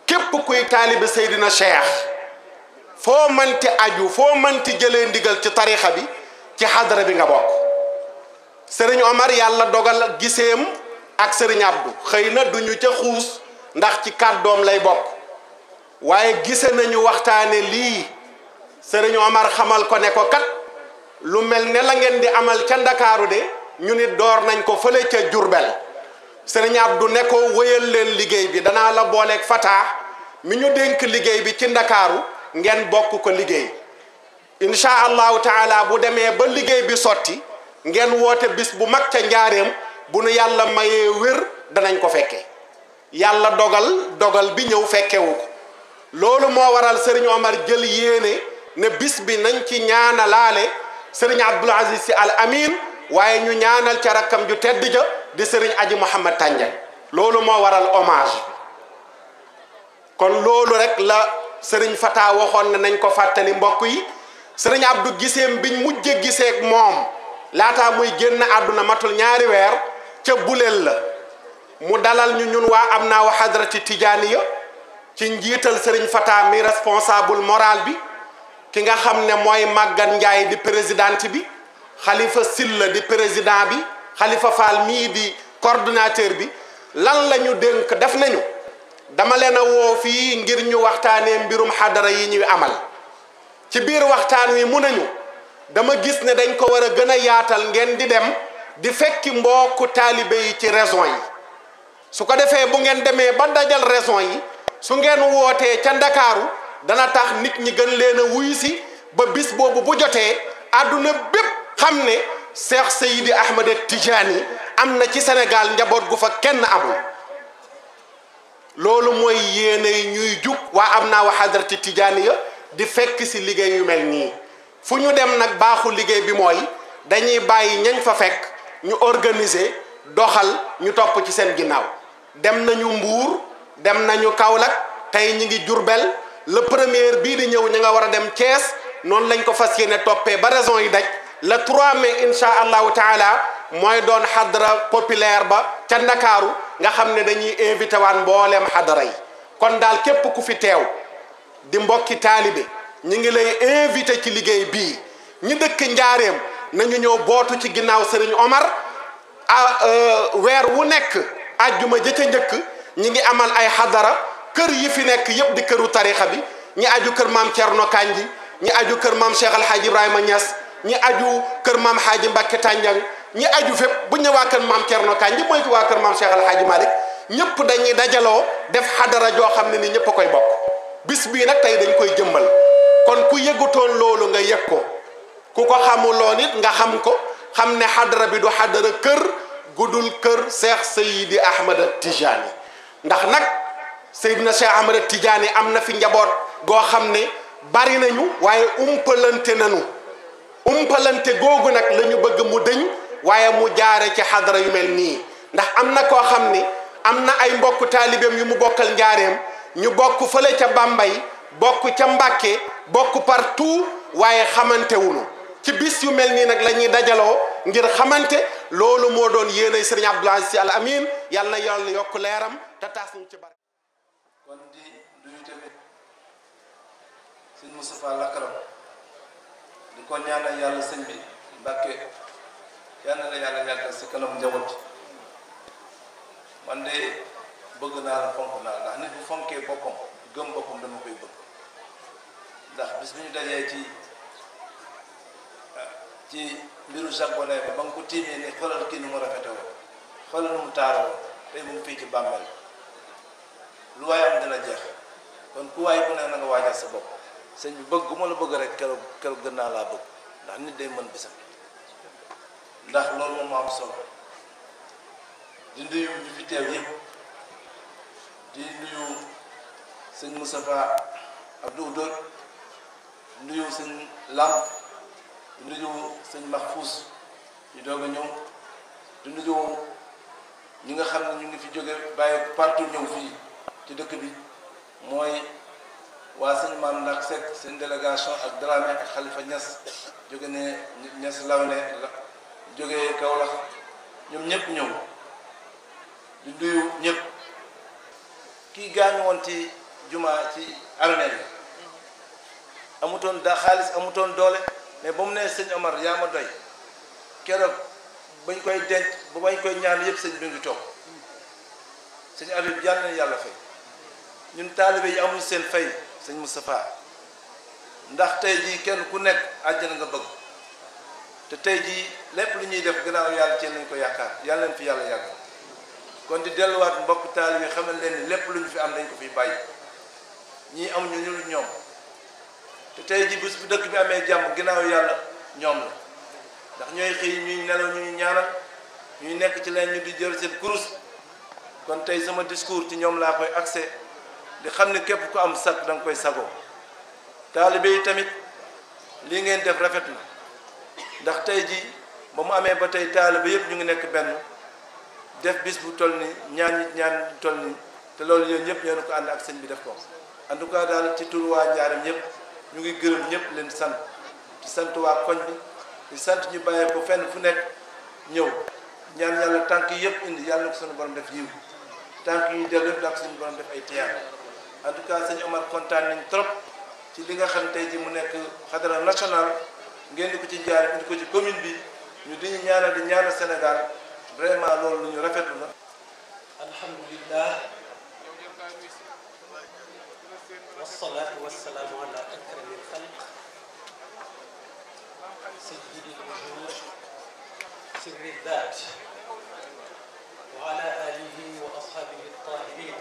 képp kuy taalibe Seydina Cheikh foo mënti aju foo mënti jëlee ndigal ci tariixa bi ci xadara bi nga bokk Sëriñ Omar yàlla dogal giseem ak Sëriñ Abdou xëy na duñu ca xuus ndax ci kàddoom lay bokk waaye gise nañu waxtaane lii Sëriñ Omar xamal ko ne ko kat lu mel ne la ngeen di amal ca Ndakaaru de ñu nit door nañ ko fële ca Jurbel Sëriñ Abdou ne ko wéyal leen liggéey bi danaa la booleeg Fata mi ñu dénk liggéey bi ci Ndakaaru ngeen bokk ko liggéey incha allahu taala bu demee ba liggéey bi sotti ngeen woote bis bu mag ca njaareem bu nu yàlla mayee wér danañ ko fekkee yàlla dogal bi ñëw fekkewu ko loolu moo waral Sëriñ Omar jël yéene ne bis bi nañ ci ñaanalaale Sëriñ Abdul Aziz Sy Al Amin waaye ñu ñaanal ca rakkam ju tedd ja di Sëriñ Aji Mouhamad Tandiang loolu moo waral hommage bi kon loolu rek la Sëriñ Fata waxoon ne nañ ko fàttali mbokk yi Sëriñ Abdou giseem biñ mujje giseek moom laataa muy génn àdduna matul ñaari weer ca buleel la mu dalal ñu ñun waa Abnaa wa Hadrati Tijaaniya ci njiital Sëriñ Fata mi responsable moral bi ki nga xam ne mooy Maguette Ndiaye di présidente bi Khalifa Silla di président bi Khalifa Fall mii di coordonnateur bi lan la ñu dénk def nañu dama leen a woo fii ngir ñu waxtaanee mbirum xadara yi ñuy amal ci biir waxtaan wi mu nañu dama gis ne dañ ko war a gën a yaatal ngeen di dem di fekki mbokku taalibe yi ci raison yi su ko defee bu ngeen demee ba dajal raison yi su ngeen wootee ca Ndakaaru dana tax nit ñi gën leen a wuyu si ba bis boobu bu jotee àdduna bépp xam ne Cheikh Seydi Ahmad Tijaani am na ci Sénégal njaboot gu fa kenn amul loolu mooy yéene ñuy jug waa Abnaa wa Hadrati Tijaaniya di fekk si liggéey yu mel nii fu ñu dem nag baaxu liggéey bi mooy dañuy bàyyi ñañ fa fekk ñu organiser doxal ñu topp ci seen ginnaaw dem nañu Mbuur dem nañu Kaolack tey ñi ngi Jurbel le premier bii di ñëw ñi nga war a dem Thiès noonu lañ ko fas yéene toppee ba raison yi daj le 3 mai incha allahu taala mooy doon xadra populaire ba ca Ndakaaru nga xam ne dañuy invité waan mbooleem xadara yi kon daal képp ku fi teew di mbokki taalibe ñi ngi lay invité ci liggéey bii ñi dëkk njaareem nañu ñëw bootu ci ginnaaw Sëriñ Omar weer wu nekk ajjuma jëca njëkk ñi ngi amal ay xadara kër yi fi nekk yëpp di këru tarixa bi ñi aju kër maam Thierno Kandji ñi aju kër maam Cheikh Al Hadji Ibrahima Niass ñi aju kër maam Hadji Mbacké Tandiang ñi aju fépp bu ñu waa kër maam Thierno Kandji mooy waa kër maam Cheikh Al Hadji Malick ñëpp dañuy dajaloo def xadara joo xam ne ni ñëpp a koy bokk bis bii nag tey dañ koy jëmmal kon ku yëgutoon loolu nga yëg ko ku ko xamuloon it nga xam ko xam ne xadara bi du xadara kër gudul kër Cheikh Seydi Ahmad Tijaani ndax nag Seydina Cheikh Ahmad Tijaani am na fi njaboot goo xam ne bari nañu waaye umpalante googu nag la ñu bëgg mu dëñ waaye mu jaare ci xadara yu mel nii ndax am na koo xam ni am na ay mbokk taalibeem yu mu bokkal njaareem ñu bokk fële ca Bambey bokk ca Mbàkke bokk partout waaye xamante wuñu ci bis yu mel nii nag la ñuy dajaloo ngir xamante loolu moo doon yéenay Sëriñ Abdul Aziz Sy Al Amin yàlla na yàlla yokk leeram te taas ñu ci barke kon di duñu tamit sëñ Moustapha Lakaram di ko ñaanal yàlla sëñ bi Mbàkke yàlla na yàlla yàggal si kanam njaboot man de bëgg naa la fonk naa ndax nit bu fonkee boppam gëm boppam dama koy bëgg ndax bis bu ñu dajee ci mbiru Jacques Bonnet ba nga ko tiimee ni xoolal kii nu mu rafete woon xoolal nu mu taara woon tey mu ngi fii ci bàmmeel lu waaye am dina jeex kon ku waay ku ne na nga waajal sa bopp sëñ bi bëgg gu ma la bëgg rek keroog gën naa laa bëgg ndax nit day mën bisam ndax loolu moom moo am solo di nuyu ñu fi teew yëpp di nuyu sëñ Moustapha Abdou Dóor di nuyu sëñ Lam di nuyu sëñ Mahfous ñu doog a ñëw di nuyu ñi nga xam ne ñu ngi fi jóge bàyyi partout ñëw fii ci dëkk bi mooy waa sëñ Maam Ndak Seck seen délégation ak Dramé ak Khalifa Niass jóge ne Niass Lawne jóge Kaolack ñoom ñëpp ñëw di nuyu ñëpp kii gaañu woon ci jumaa ci armeel yi amutoon xaalis amutoon doole mais ba mu nee sëñ Omar yaa ma doy keroog bañ koy denc ba bañ koy ñaan yëpp sëñ bi ngi toog sëñ Habib yàlla na yàlla fay ñun taalibe yi amuñu seen fay sëñ Moustapha ndax tey jii kenn ku nekk àjjana nga bëgg te tey jii lépp lu ñuy def gannaaw yàlla ci lañ ko yaakaar yàlla leen fi yàlla yàgg kon di delluwaat mbokk taalibe yi xamal leen ni lépp lu ñu fi am dañ ko fi bàyyi ñii amuñu ñu lu ñoom te tey jii bés bu dëkk bi amee jàmm ginnaaw yàlla ñoom la ndax ñooy xëy ñuy nelaw ñuy ñaanal ñuy nekk ci leen ñu di jël seen kurus kon tey sama discours ci ñoom laa koy accès di xam ne képp ku am sag da nga koy sagoo taalibe yi tamit lii ngeen def rafet na ndax tey jii ba mu amee ba tey taalibe yëpp ñu ngi nekk benn def bis bu toll ni ñaan toll ni te loolu yéen ñëpp ñoo ko ànd ak sëñ bi def ko en tout cas daal ci tur waa Njaareem ñëpp ñu ngi gërëm ñëpp leen sant di sant waa koñ bi di sant ñu bàyyee ko fenn fu nekk ñëw ñaan yàlla tànk yëpp indi yàlla na ko suñu borom def yiw tànk yi dellu yëpp na ko suñu borom def ay tiyaar en tout cas sëñ Omar kontaan nañ trop ci li nga xam tey ji mu nekk xadara national ngeen di ko ci Njaareem indi ko ci commune bi ñu di ñaanal di ñaanal Sénégal vraiment loolu lu ñu rafetlu la. alhamdulillah wasalaatu wasalaamu ala akramil xalq sayyidil wujuud sirri daat wa ala alihi wa ashaabihi at-taahiriin.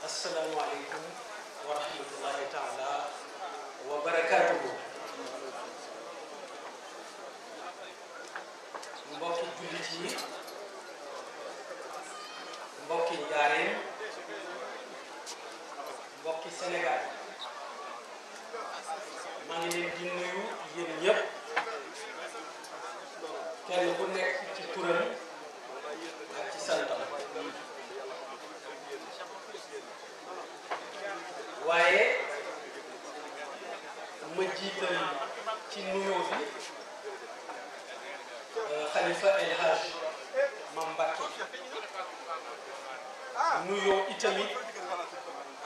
assalaamu aleykum wa rahmatullahi taala wa barakaatuhu. mbokki jullit yi mbokki Njaareem mbokki Sénégal maa ngi leen di nuyu yéen ñëpp kenn ku nekk ci turam ak ci santam waaye ma jiital ci nuyoo bi Khalifa El Hadj Mam Mbacké nuyoo itamit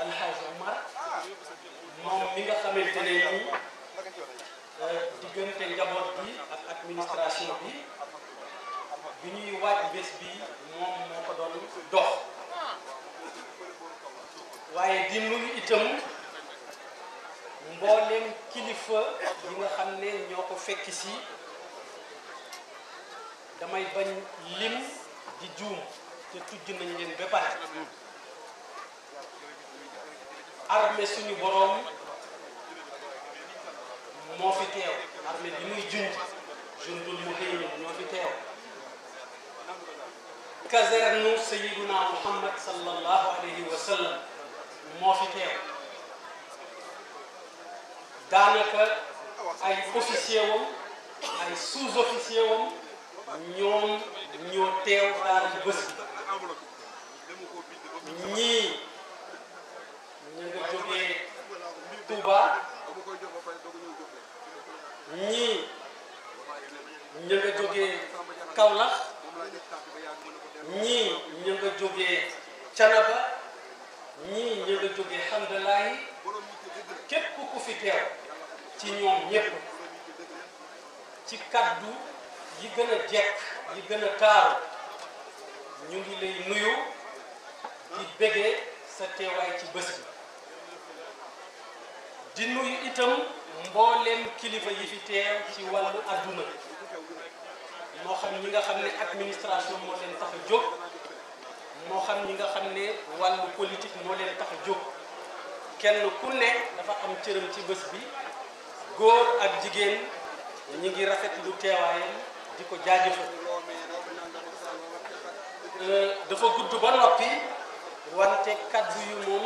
El Hadj Omar moom mi nga xamante ne nii diggante njaboot bi ak administration bi ñuy waaj bés bi moom moo ko doon dox waaye di nuyu itam mbooleem kilifa yi nga xam ne ñoo ko fekk si damay bañ lim di juum te tudd nañ leen ba pare armée suñu boroom moo fi teew armée bi muy junj jundul muhaymin ñoo fi teew caserne Sayyiduna Muhammad sallallahu alayhi wa sallam moo fi teew daanaka ay officier wam ay sous-officier wam ñoom ñoo teew daal bés bi ñii ñu nga jógee Touba ñii ñu nga jógee Kaolack ñii ñu nga jógee Canaba ñii ñu nga jógee Hamdalaay képp ku fi teew ci ñoom ñépp ci kaddu yi gën a jekk yi gën a taaru ñu ngi lay nuyu di bégee sa teewaay ci bés bi di nuyu itam mbooleem kilifa yi fi teew ci wàllu àdduna moo xam ñi nga xam ne administration moo leen tax a jóg moo xam ñi nga xam ne wàllu politique moo leen tax a jóg kenn ku ne dafa am cëram ci bés bi góor ak jigéen ñi ngi rafetlu teewaayam di ko jaajëfal dafa gudd ba noppi wante kaddu yu moom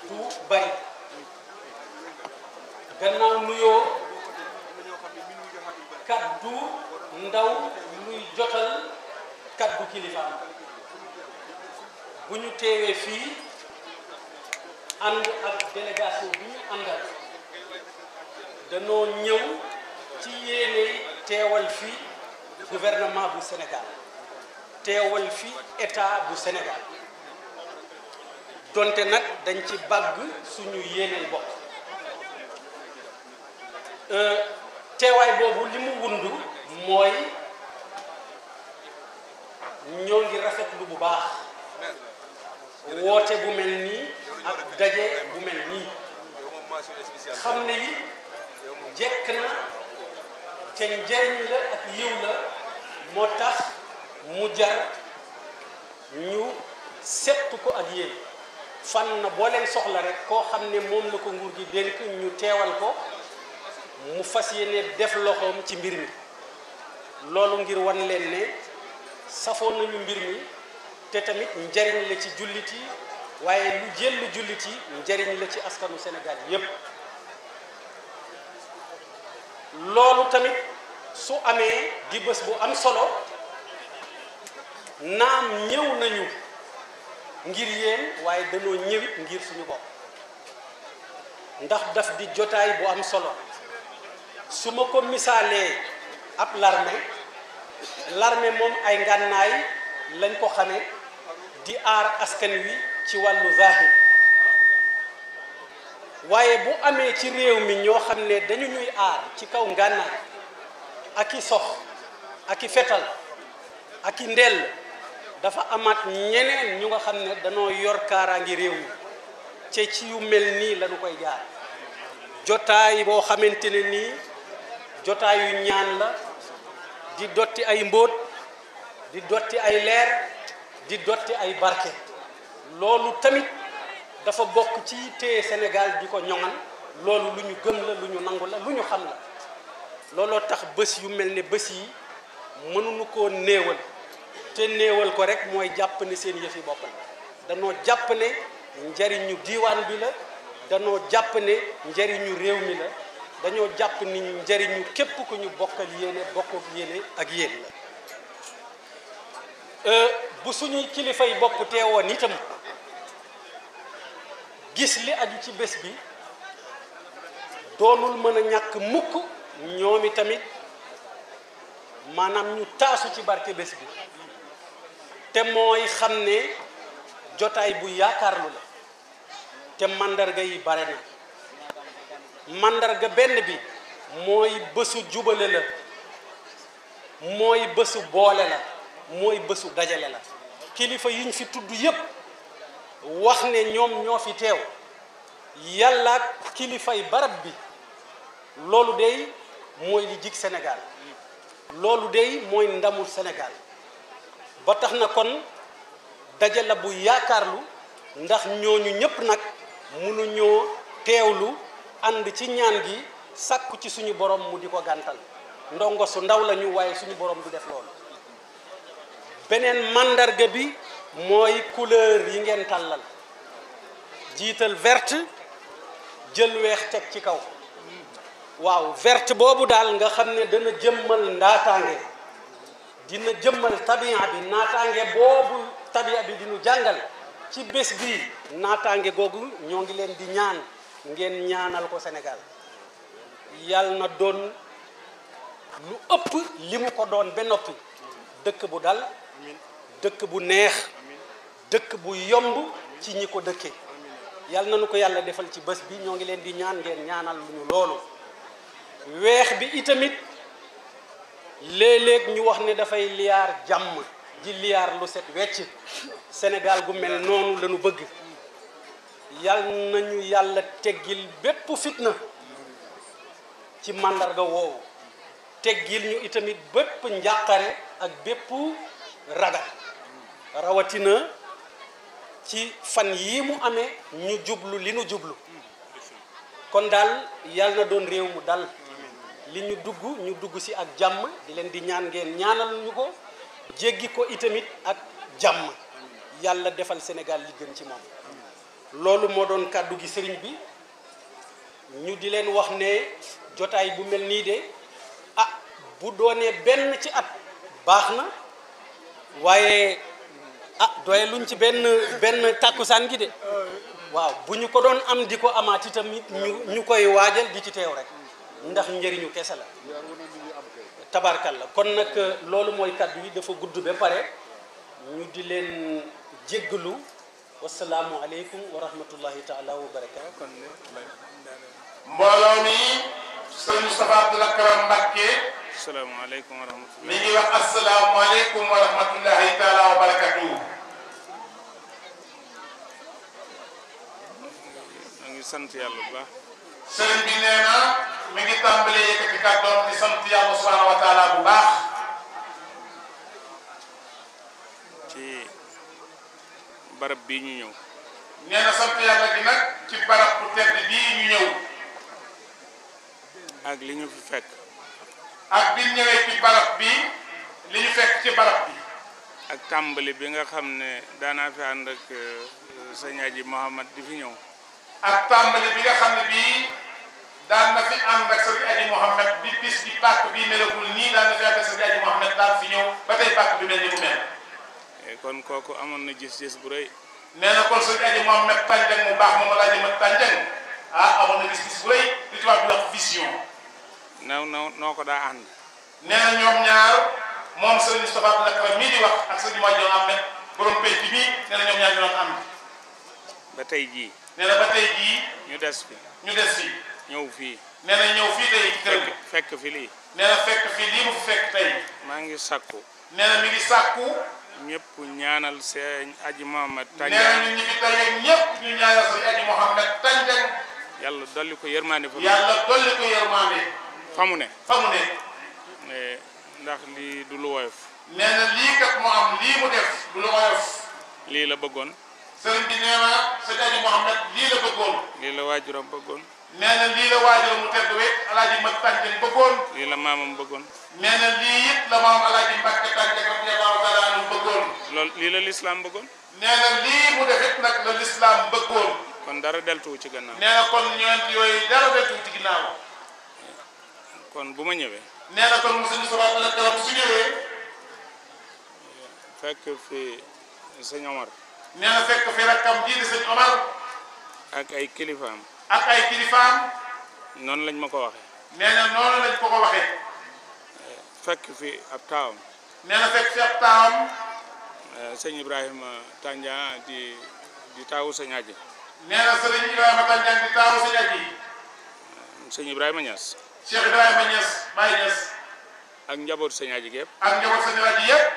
du bari gannaaw nuyoo kaddu ndaw luy jotal kaddu kilifaam bu ñu teewee fii ànd ak délégation bi ñu àndal danoo ñëw ci yéene teewal fi gouvernement bu Sénégal teewal fi état bu Sénégal donte nag dañ ci bàgg suñu yéene bopp teewaay boobu li mu wundu mooy ñoo ngi rafetlu bu baax woote bu mel nii ak daje bu mel nii xam ne yi jekk na te njariñ la ak yiw la moo tax mu jar ñu settu ko ak yéen fànn boo leen soxla rek koo xam ne moom la ko nguur gi dénk ñu teewal ko mu fas yéene def loxoom ci mbir mi loolu ngir wan leen ne safoo nañu mbir mi te tamit njariñ la ci jullit yi waaye lu jël jullit yi njariñ la ci askanu Sénégal yépp loolu tamit su amee di bés bu am solo naam ñëw nañu ngir yéen waaye dañoo ñëwit ngir suñu bopp ndax daf di jotaay bu am solo su ma ko misaalee ab l'armée moom ay ngànnaay lañ ko xamee di aar askan wi ci wàllu zahir waaye bu amee ci réew mi ñoo xam ne dañu ñuy aar ci kaw ngànnaay ak i sox ak i fetal ak i ndell dafa amaat ñeneen ñu nga xam ne dañoo yor kaaraangi réew mi ci yu mel nii lañu koy jaar jotaay boo xamante ne nii jotaayu ñaan la di dotti ay mbóot di dotti ay leer di dotti ay barke loolu tamit dafa bokk ci téye Sénégal di ko ñoŋal loolu lu ñu gëm la lu ñu nangu la lu ñu xam la looloo tax bés yu mel ne bés yi mënuñu koo néewal te néewal ko rek mooy jàpp ne seen yëfi bopp la danoo jàpp ne njariñu diiwaan bi la danoo jàpp ne njariñu réew mi la dañoo jàpp ni njariñu képp ku ñu bokkal yéene ak yéen la bu suñuy kilifay bopp teewoon itam gis li aju ci bés bi doonul mën a ñàkk mukk ñoomi tamit maanaam ñu taasu ci barke bés bi te mooy xam ne jotaay bu yaakaarlu la te mandarga yi bare na mandarga benn bi mooy bésu jubale la mooy bésu boole la mooy bésu dajale la kilifa yiñ fi tudd yépp wax ne ñoom ñoo fi teew yàlla ak kilifay barab bi loolu dey mooy li jig Sénégal loolu dey mooy ndamul Sénégal ba tax na kon dajale bu yaakaarlu ndax ñooñu ñépp nag mënuñoo teewlu ànd ci ñaan gi sàkku ci suñu borom mu di ko gàntal ndongo su ndaw lañu waaye suñu borom du def loolu beneen mandarga bi mooy couleur yi ngeen tàllal jiital verte jël weex teg ci kaw waaw verte boobu daal nga xam ne dana jëmmal ndaataange dina jëmmal tabia bi naataange boobu tabia bi dinu jàngal ci bés bi naataange googu ñoo ngi leen di ñaan ngeen ñaanal ko Sénégal yàlla na doon lu ëpp li mu ko doon ba noppi dëkk bu dal dëkk bu neex dëkk bu yomb ci ñi ko dëkkee yàlla na nu ko yàlla defal ci bés bi ñoo ngi leen di ñaan ngeen ñaanal lu ñu loolu weex bi itamit léeg-léeg ñu wax ne dafay liyaar jàmm ji liyaar lu set wecc Sénégal gu mel noonu lañu bëgg yal nañu yàlla teggil bépp fitna ci màndarga woowu teggil ñu itamit bépp njàqare ak bépp ragal rawatina ci fan yii mu amee ñu jublu li nu jublu kon daal yal na doon réew mu dal li ñu dugg ci ak jàmm di leen di ñaan ngeen ñaanal ñu ko jéggi ko itamit ak jàmm yàlla defal Sénégal li gën ci moom loolu moo doon kàddu gi sëriñ bi ñu di leen wax ne jotaay bu mel nii de bu doonee benn ci at baax na waaye doye luñ ci benn tàkkusaan gi de waaw bu ñu ko doon am di ko amaat itamit ñu koy waajal di ci teew rek ndax njëriñu kese la tabarkalla kon nag loolu mooy kàddu yi dafa gudd ba pare ñu di leen jéggalu wasalaamu aleykum wa rahmatullahi taala wa barakaatu. mbooloo mi sëñ Moustapha Abdoul Karam Mbacké asalaamaaleykum wa rahmatulah. mi ngi wax asalaamaaleykum wa rahmatullahi taala wa barakatu. maa ngi sant yàlla bu baax. sëriñ bi nee na mi ngi tàmbalee yëkkati kàddoom di sant yàlla subhanahu wa taala bu baax. ci barab bii ñu ñëw. nee na sant yàlla gi nag ci barab bu tedd bii ñu ñëw. ak li ñu fi fekk. ak bi ñëwee ci barab bi li ñu fekk ci barab bi. ak tàmbali bi nga xam ne daanaa fi ànd ak sëñ Aji Mouhamad di fi ñëw. ak tàmbali bi nga xam ne bii daan na fi ànd ak sëñ Aji Mouhamad bi bis bi pàkk bi melagul nii daan na fi ànd ak sëñ Aji Mouhamad daan fi ñëw ba tey pàkk bi mel ni mu mel. kon kooku amoon na gis-gis bu rëy. nee na kon sëñ Aji Mouhamad tànjang mu baax moom laa jëmat tànjang amoon na gis-gis bu rëy li tubaab bi wax vision. noo ko daa ànd. nee na ñoom ñaar moom sëñ Moustapha Abdoul Karam mii di wax ak sëñ Madiou Ahmed borom penc bi nee na ñoom ñaar ñu doon ànd. ba tey jii. nee na ba tey jii. ñu des fi. ñëw fii. nee na ñëw fii tey ci kër gi. fekk fi lii. nee na fekk fi lii mu fi fekk tey. maa ngi sakku. nee na mi ngi sàkku. ñëpp ñaanal sëñ Aji Mouhamad Tandiang. nee na ñun ñi fi tey ñëpp ñu ñaanal sëñ Aji Mouhamad Tandiang. yàlla dolli ko yërmande fa. yàlla dolli ko yërmande. fa mu ne. ndax lii du lu woyof. nee na lii kat mu am lii mu def du lu woyof. lii la bëggoon. sëriñ bi nee na sëñ Aji Mouhamad lii la bëggoon. lii la waajuram bëggoon. nee na lii la waajuram mu tedd wi Alaaji Mat Tandiang bëggoon. lii la maamam bëggoon. nee na lii it la maam Alaaji Mbàkke Tandiang radiyallaahu taala anhu bëggoon. lii la lislaam bëggoon. nee na lii mu def it nag la lislaam bëggoon. kon dara deltuwu ci gannaaw. nee na kon ñeent yooyu dara deltuwu ci ginnaaw. kon bu ma ñëwee. nee na kon sëñ Moustapha Abdoul Karam su ñëwee. fekk fi sëñ Omar. nee na fekk fi rakkam ji di sëñ Omar. ak ay kilifaam. ak ay kilifaam. noonu lañ ma ko waxee. nee na noonu lañ ko waxee. fekk fi ab taawam. nee na fekk fi ab taawam. sëñ Ibrahima Tandiang di taawu sëñ Aji. nee na sëñ Ibrahima Tandiang di taawu sëñ Aji. sëñ Ibrahima Niass. Cheikh Ibrahima Niass Baye Niass. ak njabootu sëñ Aji gépp. ak njabootu sëñ Aji yëpp.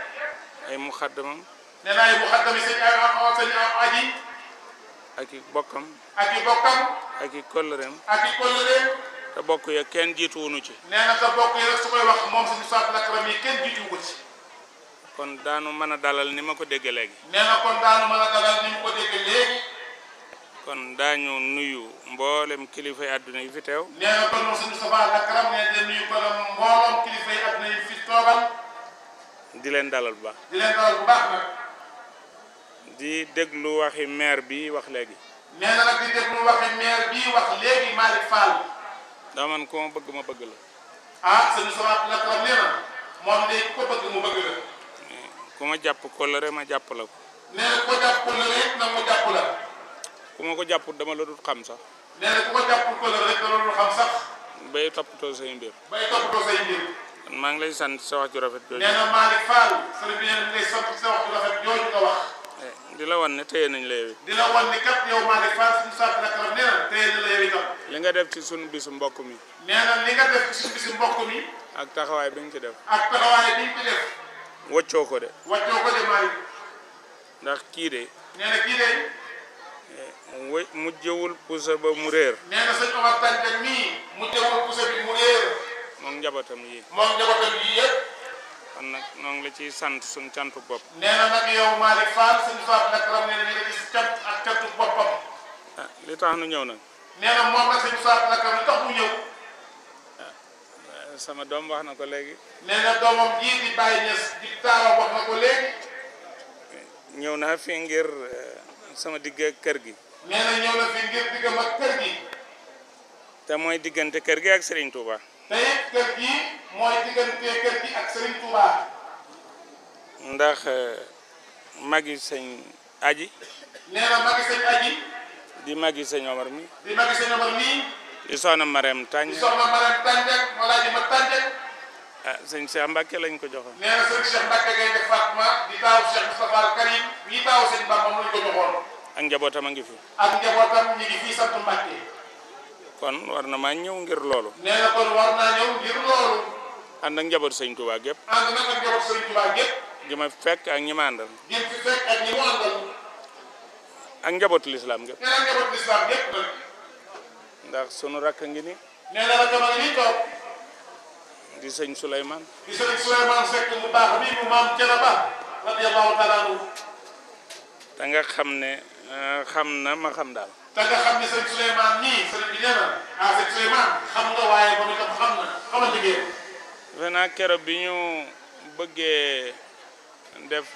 ay muxaddamam. nee na ay muxaddami sëñ Aji. ak i bokkam. ak i bokkam. ak i kóllëreem. ak i kóllëreem. te bokk ya kenn jiituwunu ci. nee na te bokk yi rek su koy wax moom sëñ Moustapha Abdoul Karam yi kenn jiituwu ko ci. kon daanu mën a dalal ni ma ko déggee léegi. nee na kon daanu mën a dalal ni mu ko déggee léegi. kon daañu nuyu mboolem kilifa yi àdduna yi fi teew. nee na kon moom sëñ Moustapha Abdoul Karam nee na nuyu ko mbooloom kilifa yi àdduna yi fi toogal. di leen dalal bu baax. di leen dalal bu baax nag. di déglu waxi maire bi wax léegi. nee na nag di déglu waxi maire bi wax léegi Malick Fall. daa man ku ma bëgg ma bëgg la. sëñ Moustapha Abdoul Karam nee na moom de ku ko bëgg mu bëgg la. ku ma jàpp kóllëre ma jàpp la ko. nee na ku ko jàpp kóllëre it nag mu jàpp la. ku ma ko jàpput dama la dut xam sax. nee na ku ko jàpp kóllëre rek dama la dut xam sax. bay toppatoo say mbir. bay toppatoo say mbir. kon maa ngi lay sant sa wax ju rafet jooju. nee na Malick Fall sëriñ bi nee na ngay sant sa wax ju rafet jooju nga wax. di la wan ne téye nañ la yow. di la wan ni kat yow Malick Fall suñu saat nakaram nee na téye na la yow itam. li nga def ci sunu bisu mbokk mi. nee na li nga def ci suñu bisu mbokk mi. ak taxawaay bi nga ci def. ak taxawaay bi nga ci def. wàccoo ko de. wàccoo ko de Malick. ndax kii de. nee na kii de. mu jëwul pusa ba mu réer. nee na sëñ Omar Tandian mii mu jëwul pusa bi mu réer. moom njabootam yi. moom njabootam yi yëpp. kon nag ñoo ngi la ciy sant suñu cantu bopp. nee na nag yow Malick Fall suñu saat nakaram nee na ñu la gis cant ak cantu boppam. ah li tax nu ñëw nag. nee na moom nag suñu saat nakaram li tax mu ñëw. sama doom wax na ko léegi. nee na doomam jii di Baye Niass di taawam wax na ko léegi. ñëw naa fi ngir sama digg ak kër gi. nee na ñëw na fi ngir diggam ak kër gi. te mooy diggante kër gi ak Serigne Touba. te it kër gi mooy diggante kër gi ak Serigne Touba. ndax magi sëñ Aji. nee na magi sëñ Aji. di magi sëñ Omar mi. di magi sëñ Omar mii. di soxna Marème Tandian. di soxna Marème Tandian Malaaji ma Tandian. ah sëñ Cheikh Mbacke lañ ko joxoon. nee na sëñ Cheikh Mbacke Gaynde Fatma di taaw Cheikh Moustapha Al Karim yi taaw sëñ Bamba mu lañ ko joxoon. ak njabootam a ngi fi. ak njabootam ñu ngi fii sant Mbacke. kon war na maa ñëw ngir loolu. nee na kon war naa ñëw ngir loolu. ànd ak njaboot sëñ Touba gépp. ànd nag ak njaboot sëñ Touba gépp. gi ma fekk ak ñi ma àndal. gi fi fekk ak ñi mu àndal. ak njabootu lislaam gépp. nee na njabootu lislaam gépp nag. ndax sunu rakk ngi ni. nee na rajo ma ngi nii toog. di sëñ Souleymane. di sëñ Souleymane Seck mu baax bii mu maam Thiénaba radiyallahu taala anhu. te nga xam ne xam na ma xam daal. te nga xam ne sëñ Souleymane nii sëñ bi nee na ah sëñ Souleymane xam nga waaye moom itam xam na xamante ngeen. defe naa keroog bi ñu bëggee def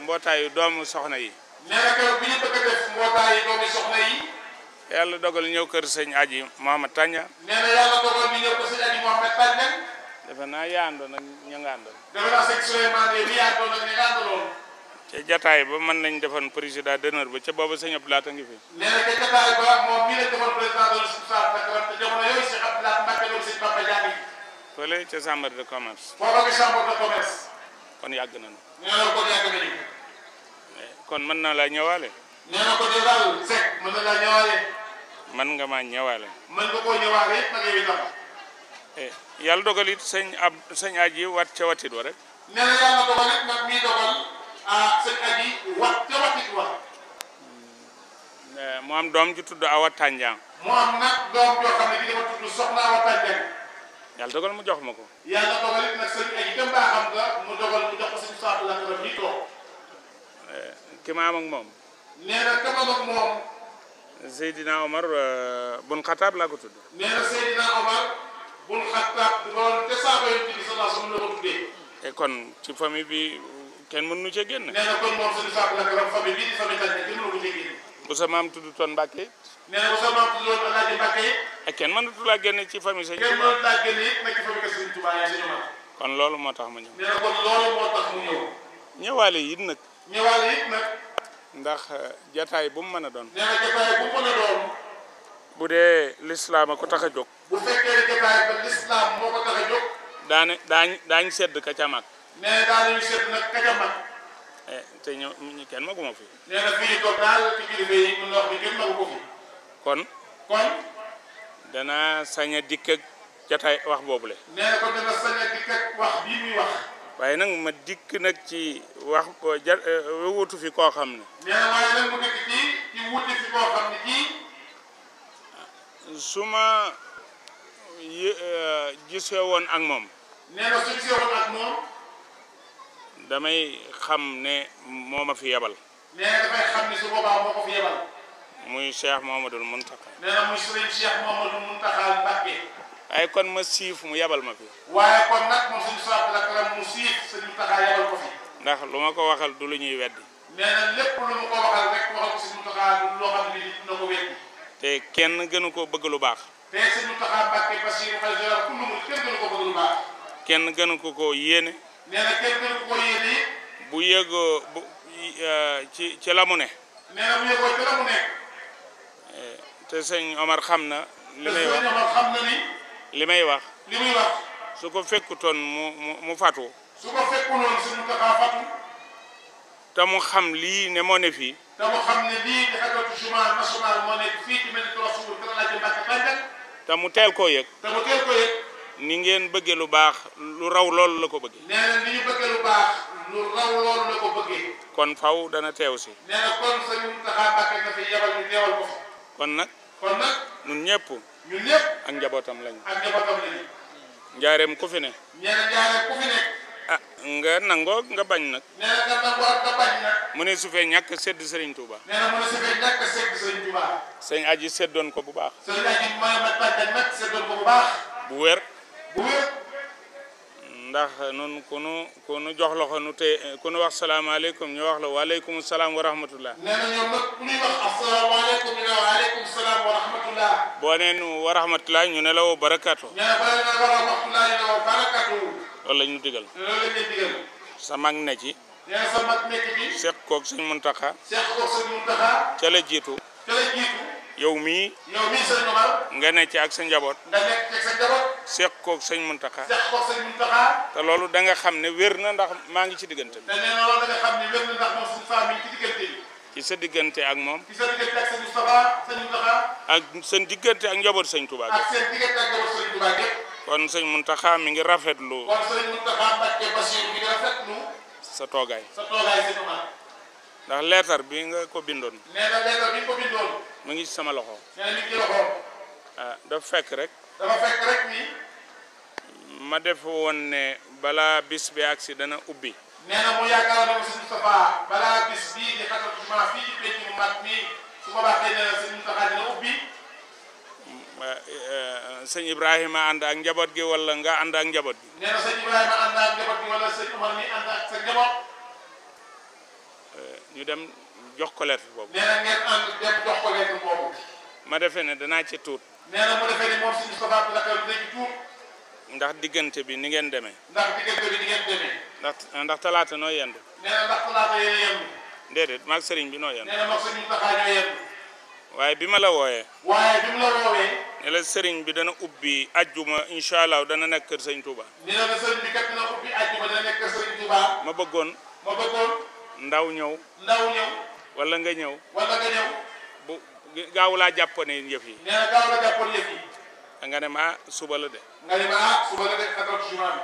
mbootaayu doomu soxna yi. nee na keroog bi ñu bëgg a def mbootaayu doomu soxna yi. yàlla dogal ñëw kër sëñ Aji Mouhamad Tandian. nee na yàlla dogal ñu ñëw kër sëñ Aji Mouhamad Tandian. defe naa yaa àndoon ak ña nga àndal. defe naa sëñ Souleymane yow yaa àndoon ak ña nga àndaloon. ca jataay ba mën nañ defoon président d'honneur ba ca booba sëñ Abdoulaye a ngi fi. nee na ca jataay ba moom mii lañ defoon président de l'État te jamono yooyu Cheikh Abdoulaye Mbacke loolu sëñ Bamba Diagne. fële ca chambre de commerce. foofa nga chambre de commerce. kon yàgg nañu. nee na kon yàgg nañu. kon mën na laa ñëwaale. nee na ko de daal Seck mën na laa ñëwaale. mën nga maa ñëwaale. mën nga koo ñëwaale it nag yow itam. yàlla dogal it sëñ Aji wat ca watit wa rek. nee na yàlla dogal it nag mii dogal sëñ Aji wat ca watit wa. mu am doom ju tudd Awa Tandian. mu am nag doom joo xam ne bi dafa tudd Soxna Awa Tandian. yàlla dogal mu jox ma ko. yàlla dogal it nag sëñ Aji dem baa xam nga mu dogal mu jox ko suñu saatu la këram nii toog. ki ma am ak moom. nee na kama ak moom. Seydina Omar bun Xataab laa ko tudd. nee na Seydina Omar bun Xataab du loolu te saaba yonent bi sallallahu alayhi wa sallam la ko tuddee. et kon ci famille bi kenn mënu cee génne. nee na kon moom suñu saatu la këram famille bii di famille Tandian kenn mënu ko cee génne. bu sa maam tudd toon Mbàkke. nee na bu sa maam tudd loolu Alaaji Mbàkke it. ak kenn mënatu laa génne ci famille sëñ kenn Tuubaa. mënatu laa génne it nekk famille Sëñ Tuubaa yi sëñ Omar. kon loolu moo tax ma ñëw. nee na kon loolu moo tax mu ñëw. ñëwaale it nag. ñëwaale it nag. ndax jataay bu mu mën a doon. nee na jotaay bu mën a doon. bu dee lislaam a ko tax a jóg. bu fekkee ne jotaay ba lislaam moo ko tax a jóg. daañ sedd ka ca mag. nee na daañu sedd nag ka ca mag. te ñu kenn maguma fi. nee na fii ñu toog daal ci kilifa yi mën na wax ni kenn magu ko fi. kon. dana sañ a dikk ak jataay wax boobule. nee na kon dana sañ a dikk ak wax bii muy wax. waaye nag ma dikk nag ci wax wutu fi koo xam ne. nee na waaye nag mu dikk ci wuti fi koo xam ne kii. su ma gisee woon ak moom. nee na su gisee woon ak moom. damay xam ne moo ma fi yebal. nee na dafay xam ne su boobaa moo ko fi yebal. muy Cheikh Mouhamadoul Mountakha. nee na muy sëriñ Cheikh Mouhamadoul Mountakha Mbacké. waaye kon ma siif mu yebal ma fi. waaye kon nag moom suñu saatu la karam mu siif sëriñ Mountakha yebal ko fi. ndax lu ma ko waxal du lu ñuy weddi. nee na lépp lu mu ko waxal rek waxal ko sëriñ Mountakha du loo xam ne nit na ko weddi. te kenn gënu ko bëgg lu baax. te sëriñ Mountakha Mbacké Bassirou Faye Général ku mu kenn gënu ko bëgg lu baax. kenn gënu ko yéene. nee na kenn gënu ko yéene it. bu yëgoo ci la mu ne. nee na bu yëgoo ci la mu nekk. te sëñ Omar xam na. li may wax te sëñ Omar xam na ni. li may wax. li muy wax. su ko fekkutoon mu fatu. su ko fekkuloon sëñ Mountakha fatu. te mu xam lii ne moo ne fii. te mu xam ne lii di xadratu jumaa national moo nekk fii ci Médinatoul Rasoul kër Alaaji Mbàkke Tànjang. te mu teel koo yëg. te mu teel koo yëg. ni ngeen bëggee lu baax lu raw loolu la ko bëggee. nee na ni ñu bëggee lu baax lu raw loolu la ko bëggee. kon faw dana teew si. nee na kon sëñ Mountakha Mbacké nga fi yebal ñu teewal ko fa. kon nag. ñun ñëpp. ak njabootam lañu. lañu. njaareem ku fi ne. nee na njaareem ku fi ne. nga nangoo nga bañ nag. nee na nga nangoo nga bañ nag. mu ne su fee ñàkk sedd Serigne Touba. nee na mu ne su fee ñàkk sedd Serigne Touba. sëñ aji seddoon ko bu baax. sëñ aji Mohamed Tànjang nag seddoon ko bu baax. bu wér. bu wér. ndax nun ku nu jox loxo nu te ku nu wax salaamaaleykum ñu wax la waaleykum salaam wa rahmatullah. nee na ñoom nag ku ñuy wax asalaamaaleykum ñu ne waaleykum salaam wa rahmatullah. boo nee nu wa rahmatullah ñu ne la wa barakaatu. ñu ne boo nee wa rahmatullah ñu ne wa barakaatu. loolu la ñu digal. loolu la ñu digal. sa mag ne ci. nee na sa mag nekk ci. seq koog sëñ Muntaxa. seq koog sëñ Muntaxa. ca la jiitu. ca la jiitu. yow mii. sëñ Omar. nga ne ci ak sa njaboot. nga nekk ci ak sa njaboot. seq koog sëñ Muntaxa. seq koog sëñ Muntaxa. te loolu da nga xam ne wér na ndax maa ngi ci diggante bi. te nee na loolu da nga xam ne wér na ndax moom suñu famille ci diggante bi. ci sa diggante ak moom. ci sa diggante ak sëñ Moustapha sëñ Muntaxa. ak seen diggante ak njaboot sëñ Touba. ak seen diggante ak njaboot sëñ Touba gépp. kon sëñ Muntaxa mi ngi rafetlu. kon sëñ Muntaxa Mbacké Bachir mi ngi rafetlu. sa toogaay. sa toogaay sëñ Omar. ndax leetar bi nga ko bindoon. nee na leetar bi nga ko bindoon. mu ngi ci sama loxo. nee na mi ngi ci loxoom. dafa fekk rek. dafa fekk rek ni. ma def woon ne balaa bis bi agsi dana ubbi. nee na mu yaakaar ne sëñ Moustapha balaa bis bii di xatal jumaa fii ci penc mu mag mi su ma baaxee nee na sëñ Moustapha dina ubbi. sëñ Ibrahima ànd ak njaboot gi wala nga ànd ak njaboot gi. nee na sëñ Ibrahima ànd ak njaboot gi wala sëñ Omar mi ànd ak sa njaboot. ñu dem jox ko lettre boobu. nee na ngeen ànd dem jox ko lettre boobu. ma defee ne danaa ci tuut. nee na mu defee ne moom sëñ Moustapha bi naka dina ci tuut. ndax diggante bi ni ngeen demee. ndax diggante bi ni ngeen demee. ndax talaata noo yendu. nee na ndax talaata yéen yendu. déedéet maag sëriñ bi noo yendu. nee na moom sëñ Moustapha ñoo yendu. waaye bi ma la wooyee. waaye bi mu la woowee. ne la sëriñ bi dana ubbi ajjuma incha allah dana nekk kër sëñ Touba. nee na sëriñ bi kat dina ubbi ajjuma dana nekk kër sëñ Touba. ma bëggoon. ndaw ñëw. wala nga ñëw. bu gaaw laa jàppoon yëf yi. nee na gaaw la jàppoon yëf yi. nga ne ma suba la de. nga ne ma suba la de xatal jumaa bi.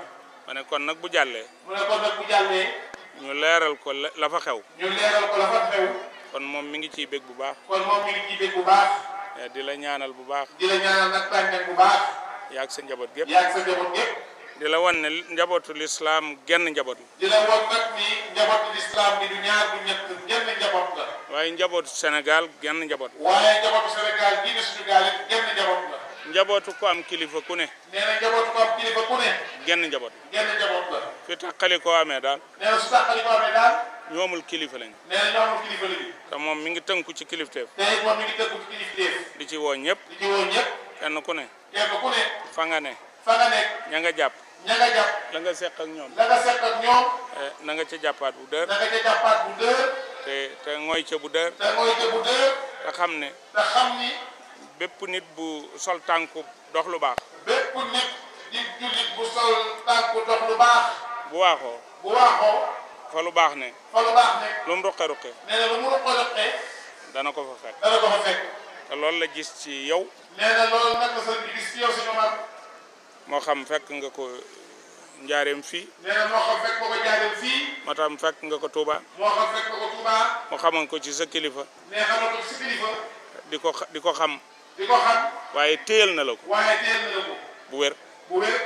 ma ne kon nag bu jàllee. mu ne kon nag bu jàllee. ñu leeral ko la fa xew. ñu leeral ko la fa xew. kon moom mi ngi ciy bég bu baax. kon moom mi ngi ciy bég bu baax. di la ñaanal bu baax. di la ñaanal nag tànneeg bu baax. yaag sa njaboot gépp. yaag sa njaboot gépp. di la wan ne njabootu lislaam genn njaboot la. di la wan nag ni njabootu lislaam bi du ñaar du ñett genn njaboot la. waaye njabootu Sénégal genn njaboot la. waaye njabootu Sénégal gii di suñu gaal it genn njaboot la. njabootu ko am kilifa ku ne. nee na njabootu ko am kilifa ku ne. genn njaboot la. genn njaboot la. fi tàqali koo amee daal. nee na su tàqali koo amee daal. ñoomul kilifa lañu. nee na ñoomul kilifa lañu. te moom mi ngi tënku ci kilifteef. te it moom mi ngi tënku ci kilifteef. di ci woo ñëpp. di ci woo ñëpp. kenn ku ne. kenn ku ne. fa nga ne. fa nga nekk. ña nga jàpp. ña nga jàpp. la nga seq ak ñoom. la nga seq ak ñoom. na nga ca jàppaat bu dër. na nga ca jàppaat bu dër. te ngooy ca bu dër. te ngooy ca bu dër. te xam ne. te xam ni. bépp nit bu sol tànku dox lu baax. bépp nit di jullit bu sol tànku dox lu baax. bu waaxoo. bu waaxoo. fa lu baax ne. fa lu baax ne. lu mu ruqe-ruqe. nee na lu mu ruqe-ruqe. dana ko fa fekk. dana ko fa fekk. te loolu la gis ci yow. nee na loolu nag la sëñ bi gis ci yow si ñoom moo xam fekk nga ko njaareem fii. nee na moo xam fekk nga ko njaareem fii. moo tam fekk nga ko Touba. moo xam fekk nga ko Touba. moo xamoon ko ci sa kilifa. nee xamoon ko ci sa kilifa. di ko xam. di ko xam. waaye téyel na la ko. waaye téyel na la ko. bu wér. bu wér.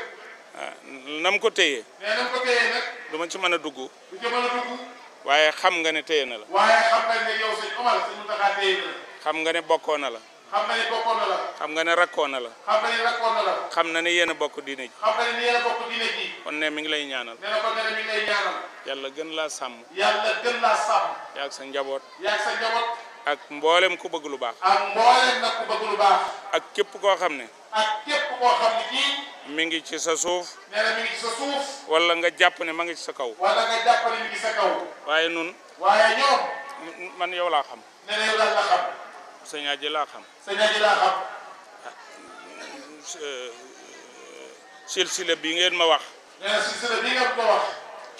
nam ko téyee. nee nam ko téyee nag. du ma ci mën a dugg. du ci mën a dugg. waaye xam nga ne téye na la. waaye xam nga ne yow sëñ Omar sëñ Mountakha téye na la. xam nga ne bokkoo na la. xam nga ne bokkoon na la. xam nga ne rakkoo na la. xam nga ne rakkoon na la. xam na ne yéen a bokk diine ji. xam nga ne yéen a bokk diine ji. kon ne mi ngi lay ñaanal. nee na kon ne mi ngi lay ñaanal. yàlla gën laa sàmm. yàlla gën laa sàmm. yaag sa njaboot. yaag sa njaboot. ak mboolem ku bëgg lu baax. ak mboolem nag ku bëgg lu baax. ak képp koo xam ne. ak képp koo xam ne kii. mi ngi ci sa suuf. nee na mi ngi ci sa suuf. wala nga jàpp ne ma ngi ci sa kaw. wala nga jàpp ne mi ngi sa kaw. waaye nun waaye ñoom. man yow laa xam. nee na yow daal la xam. sëñ Aji laa xam. sëñ Aji laa xam. silsila bi ngeen ma wax. nee na silsila bi ngeen ko wax.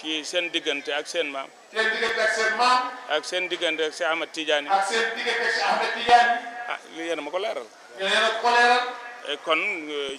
ci seen diggante ak seen maam. seen diggante ak seen maam. ak seen diggante ak Cheikh Ahmed Tidiane. ak seen diggante ak Cheikh Ahmed Tidiane. ah li yéen a ma ko leeral. yéen a ko leeral. kon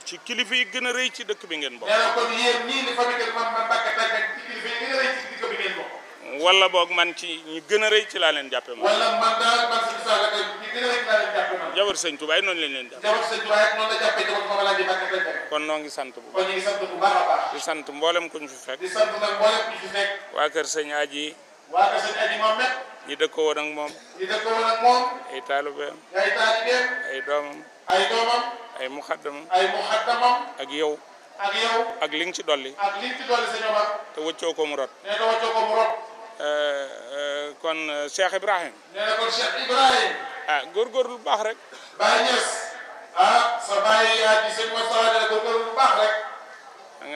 ci kilifa yi gën a rëy ci dëkk bi ngeen bokk. nee na kon yéen ñii di famille man Mbacke Tandiang ci kilifa yi gën a rëy ci dëkk bi ngeen bokk. wala boog man ci ñi gën a rëy ci laa leen jàppe man. wala man daal man si saa la kay ñi gën a rëy ci laa leen jàppe man. jabar sëñ Touba noonu lañ leen jàppe. jabar sëñ Touba noonu la jàppee jabar Mame Alhaji Mbacke Tandiang. kon noo ngi sant bu baax. kon ñu ngi sant bu baax a baax. di sant mboolem ku ñu fi fekk. di sant nag mboolem ku ñu fi fekk. waa kër sëñ Aji. waa kër sëñ Aji Mohamed. ñi dëkkoo woon ak moom. ñi dëkkoo woon ak moom. ay taalibeem. ay taalibeem. ay doomam. ay doomam. ay muxaddamam. ay muxaddamam. ak yow. ak yow. ak li nga ci dolli. ak li nga ci dolli sëñ Omar. te wëccoo ko mu rot. nee na wëccoo ko mu rot. kon Cheikh Ibrahim. nee na kon Cheikh Ibrahim. ah góorgóorlu bu baax rek. Baye Niass. ah sa baye yaa ji sëñ Moussa nee na góorgóorlu bu baax rek.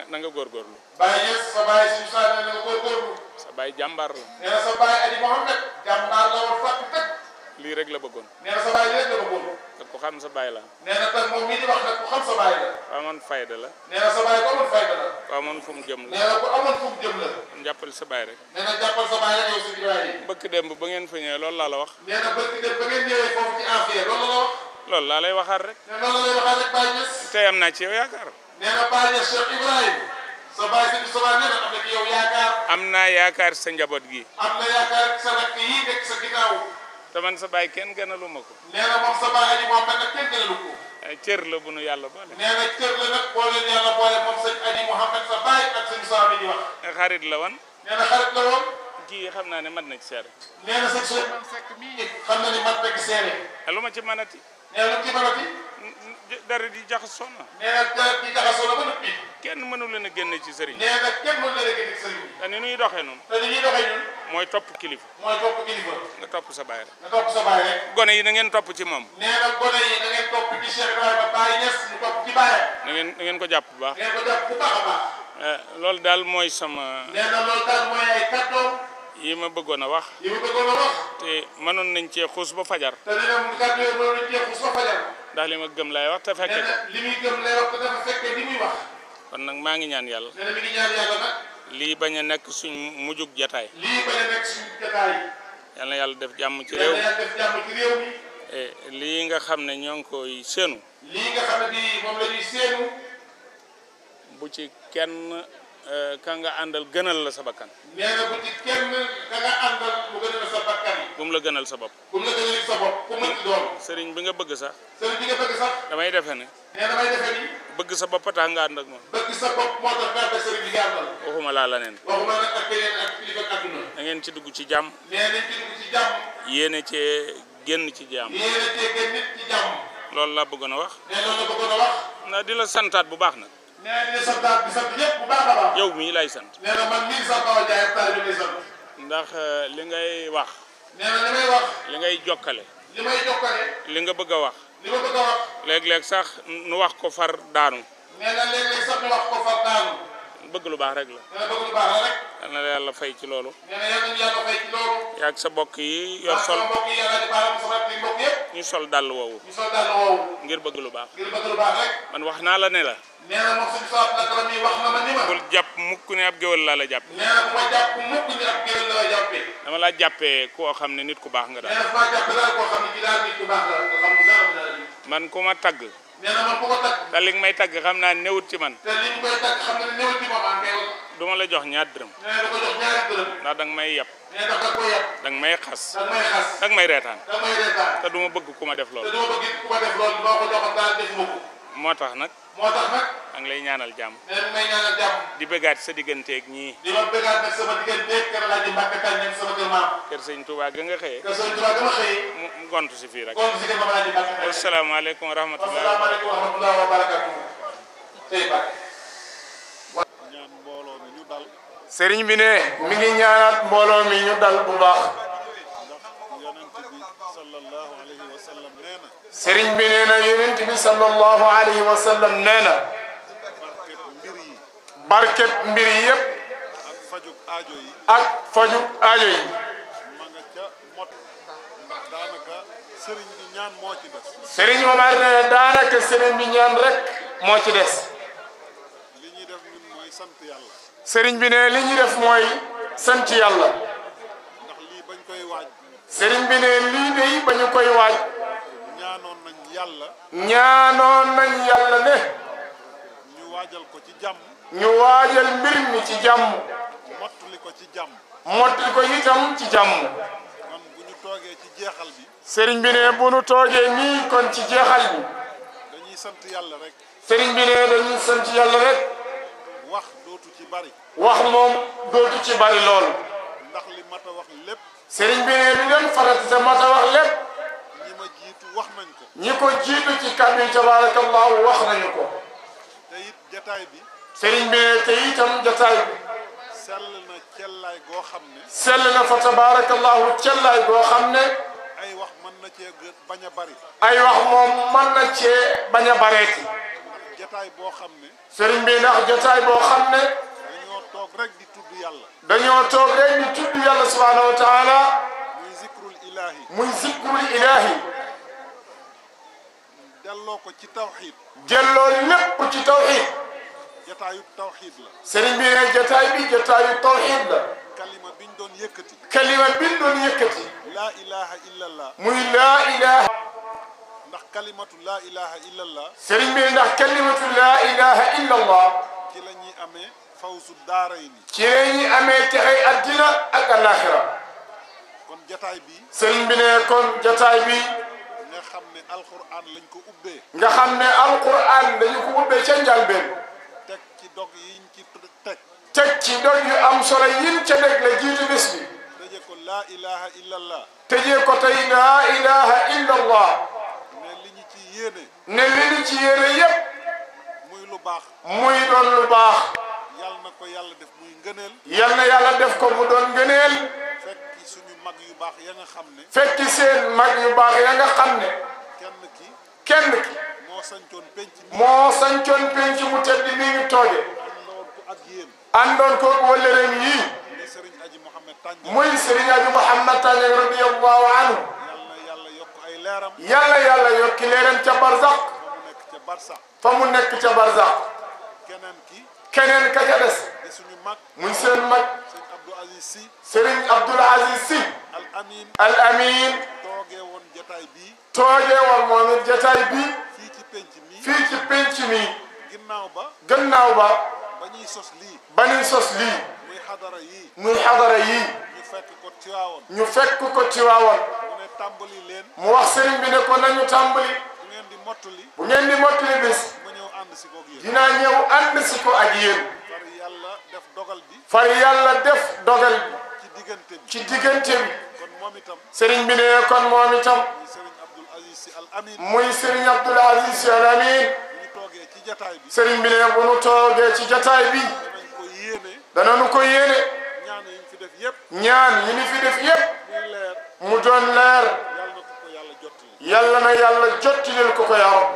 na nga góorgóorlu. Baye Niass sa baye sëñ Moussa nee na nga góorgóorlu. sa baay jàmbaar la. nee na sa baye Aji Mohamed. jàmbaar la woon fàtt teg. lii rek la bëggoon. nee na sa baye lii rek la bëggoon. te ku xam sa baay la. nee na tam moom mii di wax nag ku xam sa baye la. ku amoon fayda la. nee na sa baye ko amoon fayda la. ku amoon fu mu jëm la. nee na ku amoon fu mu jëm la. kon jàppal sa baay rek. nee na jàppal sa baye rek yow si Ibrahima. bëkk démb ba ngeen fa ñëwee loolu laa la wax. nee na bëkk démb ba ngeen ñëwee foofu ci Afia loolu la wax. loolu laa lay waxaat rek. nee loolu la lay waxaat rek Baye Niass. tey am naa ci yow yaakaar. nee na Baye Niass Cheikh Ibrahima. sa baye sëñ Soba nee na am na ci yow yaakaar. am naa yaakaar sa njaboot gi. am na yaakaar sa rakk yi nekk sa ginnaaw. te man sa baay kenn gënalu ma ko. nee na moom sa baye Aji Mohamed nag kenn gënalu ko. cër la bu nu yàlla boole. nee na cër la nag boo leen yàlla boole moom sëñ Aji Mohamed sa baye ak sëñ Soba bi di wax. xarit la woon. nee na xarit la woon. kii xam naa ne mat na ci seere. nee na sëñ Souleymane Seck mii xam na ni mat na ci seere. lu ma ci mënati. nee na lu ci mënati. dara di jaxasoo na. nee na dara di jaxasoo na ba noppi. kenn mënu leen a génne ci sëriñ. nee na kenn mënu leen a génne ci sëriñ bi. te ni ñuy doxee noonu. te ni ñuy doxee ñun. mooy topp kilifa. mooy topp kilifa. nga topp sa baay rek. nga topp sa baay rek. gone yi na ngeen topp ci moom. nee na gone yi da ngeen topp ci Cheikh Ibrahima Baye Niass ñu topp ci baayam. na ngeen ko jàpp bu baax. ngeen ko jàpp bu baax a baax. loolu daal mooy sama. nee na loolu daal mooy ay kàddoom. yi ma bëggoon a wax. yi ma bëggoon a wax. te mënoon nañ cee xuus ba fajar. te nee na kàddu yooyu mënoon nañ cee xuus ba fajar. ndax li ma gëm lay wax te fekke ko. nee na li muy gëm lay wax te dafa fekke li muy wax. kon nag maa ngi ñaan yàlla. nee na mi ngi ñaan yàlla nag. lii bañ a nekk suñ mujjug jataay. lii bañ a nekk suñ jataay. yal na yàlla def jàmm ci réew mi. yal na yàlla def jàmm ci réew mi. lii nga xam ne ñoo ngi koy séenu. lii nga xam ne bii moom la ñuy séenu. bu ci kenn ka nga àndal gënal la sa bakkan. nee na bu ci kenn ka nga àndal mu gënal sa bakkan. bu mu la gënal sa bopp. bu mu la gënal sa bopp ku mën ci doon. sëriñ bi nga bëgg sax. sëriñ bi nga bëgg sax. damay defe ne. nee na damay defe ni. bëgg sa bopp tax nga ànd ak moom. bëgg sa bopp moo tax nga ànd ak sëriñ bi nga àndal. waxuma laa la neen. waxuma nag ak keneen ak kilifa ak àdduna. da ngeen ci dugg ci jàmm. nee nañ ci dugg ci jàmm. yéene cee génn ci jàmm. yéene cee génn nit ci jàmm. loolu laa bëggoon a wax. nee loolu la bëggoon a wax. na di la santaat bu baax nag. nee na di santaat di sant ñëpp bu baax a baax. yow mii lay sant. nee na man mii sax Bawa Ndiaye taal bi lay sant. ndax li ngay wax. nee na li may wax. li ngay jokkale. li may jokkale. li nga bëgg a wax. li ma bëgg a wax. léeg-léeg sax nu wax ko far daanu. nee na léeg-léeg sax ñu wax ko far daanu. bëgg lu baax rek la. nee na bëgg lu baax la rek. yal na la yàlla fay ci loolu. nee na yal nañu yàlla fay ci loolu. yaa ak sa bokk yi yor sol. mbokk yi yàlla di baaxal sama mbokk yëpp. ñu sol dàll woowu. ñu sol dàll woowu. ngir bëgg lu baax. ngir bëgg lu baax rek. man wax naa la ne la. nee na moom suñu soxla naka la muy wax na ma ni ma. bul jàpp mukk ne ab géwël laa la jàpp. nee na bu ma jàpp mukk ni ab géwël la la jàppee. dama la jàppee koo xam ne nit ku baax nga daal. nee na fu ma jàpp daal koo xam ne ci daal nit ku baax la nga xam ne dara dara. man ku ma tagg. nee na man ku ko tagg. te li nga may tagg xam naa newut ci man. te li ñu koy tagg xam na ne newut ci moom ah kay. du ma la jox ñaar dërëm. nee na da ko jox ñaari dërëm. ndax danga may yab. nee na da ko yab. danga may xas. danga may xas. danga may reetaan. danga may reetaan. te du ma bëgg ku ma def loolu. te du ma bëgg ku ma def loolu boo ko joxoon daal def ma ko. moo tax nag. moo tax nag. a ngi lay ñaanal jàmm. nee na may ñaanal jàmm. di bëggaat sa digganteeg ñii. di ma bëggaat nag sama digganteeg kër Alaaji Mbàkke Tandiang sama kër maam. kër sëñ Touba ga nga xëyee. kër sëñ Touba ga ma xëyee. mu gontu si fii rek. gontu si kër Alaaji Mbàkke Tandiang. wasalaamaaleykum wa rahmatulah. wasalaamaaleykum wa rahmatulah wa barakatuh. tey Mbàkke. ñaan mbooloo mi ñu dal. sëriñ bi ne mi ngi ñaanaat mbooloo mi ñu dal bu baax. ndax yonent bi sallallahu alayhi wa sallam nee na. sëriñ bi nee na yonent bi sallallahu alayhi wa sallam nee na. barkeb mbir yi. barkeb mbir yi yëpp. ak fajuk aajo yi. ak fajuk aajo yi. ma nga ca mot. ndax daanaka sëriñ bi ñaan moo ci des. sëriñ Omar nee na daanaka sëriñ bi ñaan rek moo ci des. li ñuy def ñun mooy sant yàlla. sëriñ bi ne li ñu def mooy sant yàlla. ndax lii bañ koy waaj. sëriñ bi ne lii de ba ñu koy waaj. ñaanoon nañ yàlla. ñaanoon nañ yàlla ne. ñu waajal ko ci jàmm. ñu waajal mbir mi ci jàmm. mottali ko ci jàmm. mottali ko itam ci jàmm. kon bu ñu toogee ci jeexal bi. sëriñ bi ne bu ñu toogee nii kon ci jeexal bi. dañuy sant yàlla rek. sëriñ bi ne dañuy sant yàlla rek. wax dootu ci bari. wax moom dootu ci bari lool. ndax li mat a wax lépp. sëriñ bi ne li leen farata te mat a wax lépp. ñi ma jiitu wax nañ ko. ñi ko jiitu ci kàddu yi tabarakallahu wax nañu ko. te it jataay bi. sëriñ bi ne te itam jataay bi. sell na cellaay goo xam ne. sell na fa tabarakallahu cellaay goo xam ne. ay wax mën na cee bañ a bari. ay wax moom mën na cee bañ a bareeti. jataay boo xam ne. sëriñ bi ndax jataay boo xam ne. dañoo toog rek di tudd yàlla. dañoo toog rek di tudd yàlla subhanahu wa taala. muy zikrul ilahi. muy zikrul ilahi. delloo ko ci tawxiid. delloo lépp ci tawxiid. jataayu tawxiid la. sëriñ bi ne jataay bi jataayu tawxiid la. kalima biñ doon yëkkati. kalima biñ doon yëkkati. laa ilaha illallah. muy laa ilaha. ndax kalimatu laa ilaha illallah. sëriñ bi ndax kalimatu laa ilaha illallah. ci la ñuy amee fawsu daarayni. ci la ñuy amee texey addina ak alaxira. kon jataay bi. sëriñ bi ne kon jataay bi. nga xam ne alquran lañ ko ubbee. nga xam ne alquran dañu ko ubbee ca njalbeen. teg ci dog yiñ ci teg. teg ci dog yu am solo yin ca deg la jiitu bis bi. tëjee ko laa ilaha illallah. tëjee ko tey laa ilaha illallah. ne li ñu ci yéene. ne li ñu ci yéene yépp. muy lu baax. muy doon lu baax. yal na ko yàlla def muy ngëneel. yal na yàlla def ko mu doon ngëneel. fekki suñu mag yu baax ya nga xam ne. fekki seen mag yu baax ya nga xam ne. kenn ki. moo sañcoon penc mi. moo sañcoon penc mu tedd mi ngi tooge. àndoon ko ak yéen. àndoon ko wëllëreem yii. muy Serigne Aji Mohamed Tandiang. muy Serigne Aji Mohamed Tandiang radiyallahu anhu. yal na yàlla yokk ay leeram. yàlla yàlla yokki leeram ca barzaq. fa mu nekk ca barzaq. fa mu nekk ca barzaq. keneen ki. keneen ka ca des. di suñu mag. muy seen mag. Serigne Abdou Aziz Sy. Serigne Abdoul Aziz Sy. al amin. al amin. toogee woon jataay bii. toogee woon moom it jataay bii. fii ci penc mi. fii ci penc mi. ginnaaw ba. gannaaw ba. ba ñuy sos lii. ba ñuy sos lii. muy xadara yii. muy xadara yii. ñu fekk ko Tiwaawoon. ñu fekk ko Tiwaawoon. mu ne tàmbali leen. mu wax sëriñ bi ne ko nañu tàmbali. bu ngeen di mottali. bu ngeen di mottali bis. ma ñëw ànd si ko ak yéen. dinaa ñëw ànd si ko ak yéen. far yàlla def dogal bi. far yàlla def dogal bi. ci diggante bi. ci diggante bi. kon moom itam. sëriñ bi ne kon moom itam. muy Serigne Abdoul Aziz Sy Al Amin. muy sëriñ Abdoul Aziz Sy Al Amin. bu ñu toogee ci jataay bi. sëriñ bi ne bu ñu toogee ci jataay bi. danañ ko yéene. danañu ko yéene. ñaan yi ñu fi def yépp. ñaan yi ñu fi def yépp. muy leer. mu doon leer. yàlla na ko yàlla jottali. yàlla na yàlla jottilil ko yaa Rabb.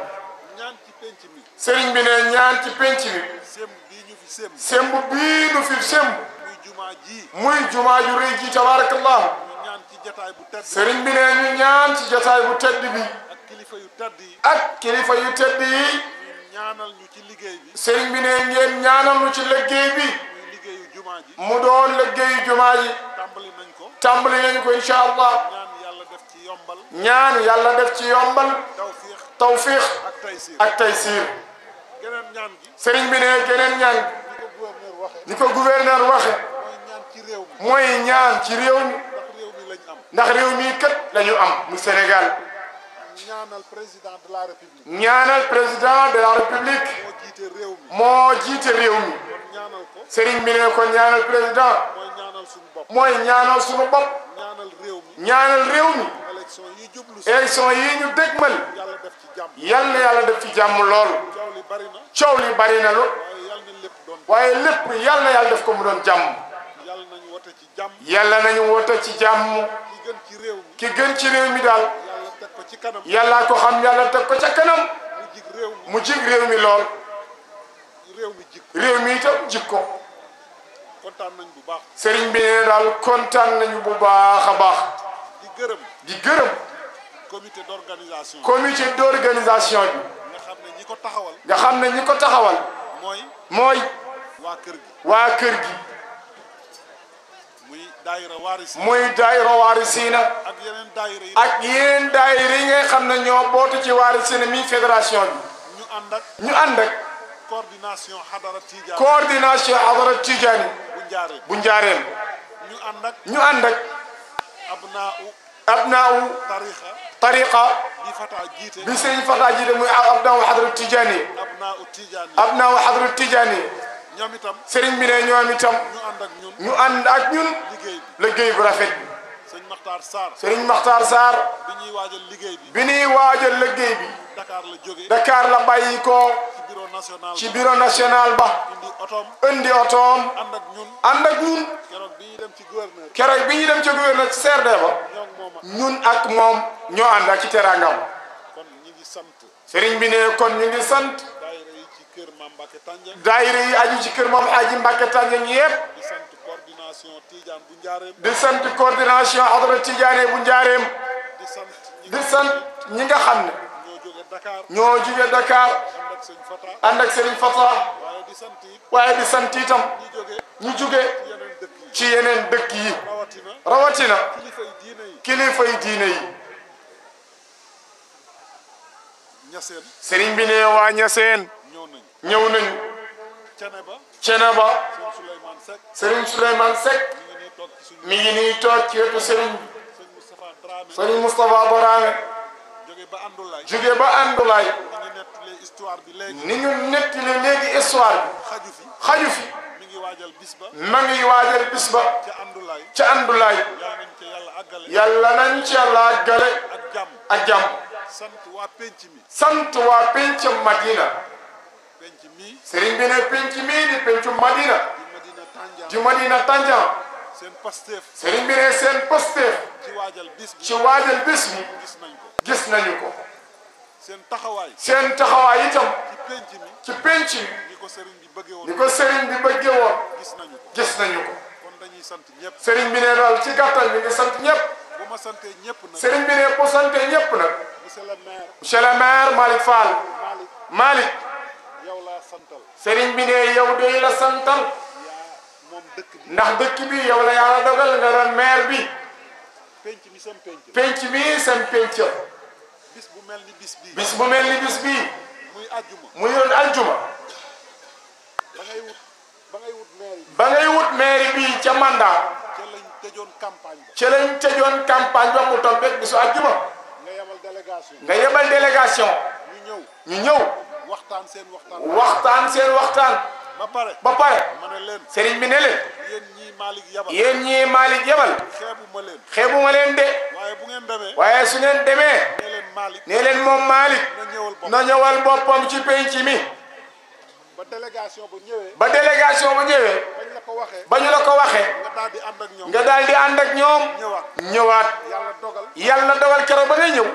ñaan ci penc mi. sëriñ bi ne ñaan ci penc bi. semb bii ñu fi semb. semb bii nu fi semb. muy jumaa ji. muy jumaa ju rëy ji tabarakallahu. ñu ñaan ci jataay bu tedd. sëriñ bi ne ñu ñaan ci jataay bu tedd bi. ak kilifa yu tedd yi. ak kilifa yu tedd yi. ñu ñaanal ñu ci liggéey bi. sëriñ bi ne ngeen ñaanal ñu ci liggéey bi. muy liggéeyu jumaa ji. mu doon liggéeyu jumaa ji. tàmbali nañ ko. tàmbali nañu ko incha allah. ñaan yàlla def ci yombal. ñaan yàlla def ci yombal. tawfiix. tawfiix. ak taysiir. ak taysiir. geneen ñaan gi. sëriñ bi ne geneen ñaan. ni ko gouverneur waxe. mooy ñaan ci réew mi. mooy ñaan ci réew mi. ndax réew mi lañ am. ndax réew mi kat la ñu am mu Sénégal. ñaanal président de la république. ñaanal président de la république. moo jiite réew mi. moo jiite réew mi. kon ñaanal ko. sëriñ bi ne ko ñaanal président. mooy ñaanal suñu bopp. mooy ñaanal suñu bopp. ñaanal réew mi. ñaanal réew mi. élection yi jublu si. élection yi ñu dégmal. yàlla def ci jàmm. yal na yàlla def ci jàmm lool. coow li bari na. coow li bari na lu. waaye yàlla na lépp doon. waaye lépp yal na yàlla def ko mu doon jàmm. yàlla nañu wote ci jàmm. yàlla nañu woote ci jàmm. ki gën ci réew mi. ki gën ci réew mi daal. yàlla teg ko ci kanam. yàllaa ko xam yàlla teg ko ca kanam. mu jig réew mi. mu jig réew mi lool. réew mi jig. réew mi itam jig ko. kontaan nañ bu baax. sëriñ bi ne daal kontaan nañu bu baax a baax. di gërëm. di gërëm. comité d'organisation. comité d'organisation bi. nga xam ne ñi ko taxawal. nga xam ne ñi ko taxawal. mooy. mooy. waa kër gi muy daayira waarisiina muy daayira waarisiina ak yeneen daayira yi ak yeneen daayira yi nga xam ne ñoo bootu ci waarisiina mi fédération bi ñu ànd ak coordination Hadara Tidiane coordination Hadara Tidiane bu Njaareem ñu ànd ak abnaaw tariqa bi sëñ Fata jiite muy abnaaw Hadara Tidiane abnaaw Hadara Tidiane ñoom itam sëriñ bi ne ñoom itam ñu ànd ak ñun liggéey bu rafet bi sëriñ Makhtar Sarr bi ñuy waajal liggéey bi Dakar la bàyyi ko ci bureau national ba indi otoom ànd ak ñun keroog bi ñuy dem ci gouverneur ci CRD ba ñun ak moom ñoo ànd ak ci terangam sëriñ bi ne kon ñu ngi sant daayira yi aju ci kër moom Xaaji Mbàkke Tànjang yëpp di sant coordination Hadara Tidiane bu Njaareem di sant ñi nga xam ne ñoo jóge Dakar ànd ak Serigne Fata waaye di sant itam ñu jóge ci yeneen dëkk yi rawatina kilifa yi diine yi Serigne bi ne waa Ñaseen ñëw nañu Ceneba Serigne Souleymane Seck mi ngi nii toog ci wetu Serigne Serigne Moustapha Dramé jóge ba Andulaay ni ñu nettali léegi histoire bi xaju fi ma ngi waajal bis ba ca Andulaay yàlla nañ ci yàlla àggale ak jàmm sant waa penc Madina Serigne bi ne penc mii di pencu Madina di Madina Tànjang Serigne bi ne seen Pastef ci waajal bis bi gis nañu ko seen taxawaay itam ci penc mi ni ko Serigne bi bëggee woon gis nañu ko Serigne bi ne daal ci gàttal mi ngi sant ñëpp Serigne bi ne bu sante ñëpp nag monsieur le maire Malick Fall Malick Serigne bi ne yow de la santal ndax dëkk bi yow la yàlla dogal nga doon maire bi penc mi seen penc bis bu mel ni bis bii muy yoon aljuma ba ngay wut maire bi ca mandat ca lañ tëjoon campagne ba mu tombeeg bisu aljuma nga yebal délégation ñu ñëw waxtaan seen waxtaan ba pare Serigne bi ne leen yéen ñii Malick yebal xeebuma leen de waaye su ngeen demee nee leen moom Malick na ñëwal boppam ci penc mi ba délégation ba ñëwee ba ñu la ko waxee nga daal di ànd ak ñoom ñëwaat yàlla dogal keroog ba ngay ñëw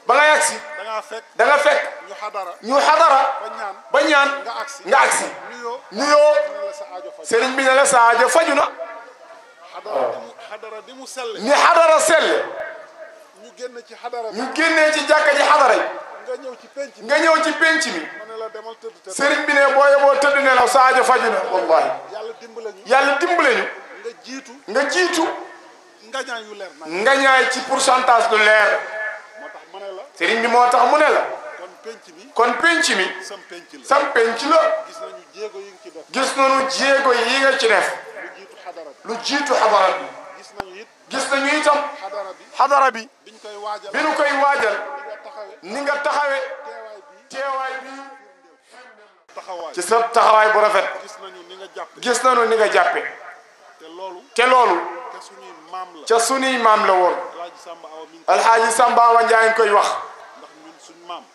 ba nga yagsi da nga fekk ñu xadara ba ñaan nga agsi nuyoo Serigne bi ne la sa aajo faju na ni xadara selle ñu génnee ci jàkka ji xadara yi nga ñëw ci penc mi Serigne bi ne boo yeboo tëdd ne la sa aajo faju na wallahi yàlla dimbale ñu nga jiitu nga ñaay ci pourcentage du leer Serigne bi moo tax mu ne la kon penc mi sam penc la gis nañu jéego yi nga ci def lu jiitu xadara bi gis nañu itam xadara bi bi nu koy waajal ni nga taxawe teewaay bi ci sa taxawaay bu rafet gis nañu ni nga jàppe te loolu ca sunuy maam la woon alxaaji Samba Awa Njaay ngi koy wax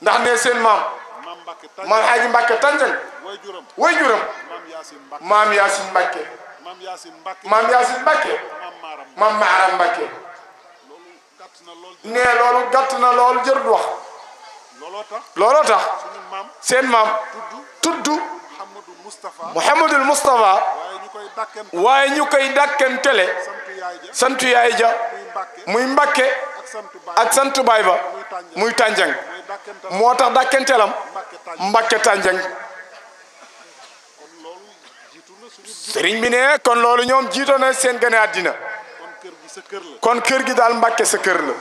ndax ne seen maam maam Alxaaji Mbàkke Tànjang way juram maam Yaasin Mbàkke maam Yaasin Mbàkke maam Maaram Mbàkke ne loolu gàtt na loolu jërut wax looloo tax seen maam tudd Mouhamadul Moustapha waaye ñu koy dàkkantele santu yaay ja muy Mbàkke ak santu baay ba muy Tànjang moo tax dàkkantelam Mbàkke Tànjang sëriñ bi ne kon loolu ñoom jiitoo na seen gane àddina kon kër gi daal Mbàkke sa kër la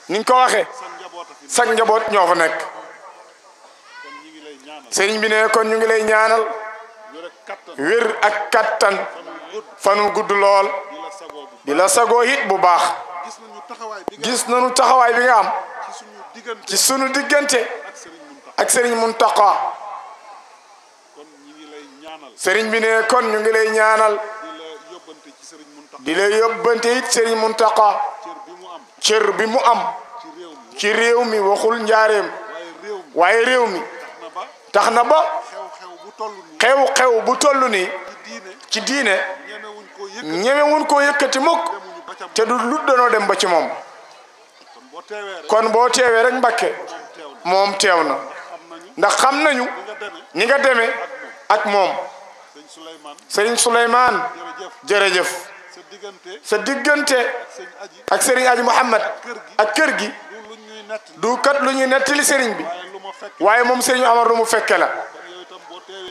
ni nga ko waxee sag njaboot ñoo fa nekk sëriñ bi ne kon ñu ngi lay ñaanal wér ak kattan fanu gudd lool di la sagoo it bu baax gis nañu taxawaay bi nga am ci sunu diggante ak sëriñ Muntaqa sëriñ bi ne kon ñu ngi lay ñaanal di la yóbbante it sëriñ Muntaqa cër bi mu am ci réew mi waxul njaareem waaye réew mi tax na ba xew-xew bu toll nii ci diine ñemewuñ koo yëkkati mukk te du lut danoo dem ba ci moom kon boo teewee rek Mbàkke moom teew na ndax xam nañu ñi nga demee ak moom sëriñ Souleymane jërëjëf sa diggante ak sëriñ Aji Muhammad ak kër gi du kat lu ñuy nettali sëriñ bi waaye moom sëriñ Amar lu mu fekke la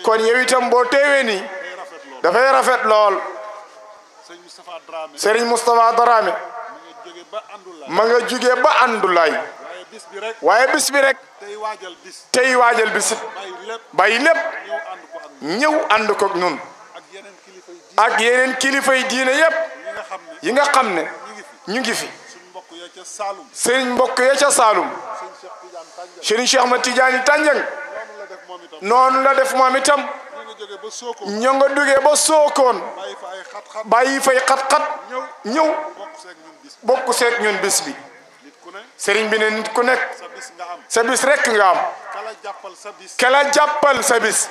kon yow itam boo teewee nii dafay rafet lool sëriñ Moustapha Dramé ma nga jugee ba Andulaay waaye bis bi rek tey waajal bis bàyyi lépp ñëw ànd ko nun ak yeneen kilifa yi diine yépp yi nga xam ne ñu ngi fi sëriñ mbokk ya ca Saalum sëriñ Cheikh Ahmad Tidiane Tandiang noonu la def moom itam ñoo nga duggee ba Sookoon bàyyi fay xat-xat ñëw bokk seeg ñun bis bi sëriñ bi ne nit ku nekk sa bis rek nga am kala jàppal sa bis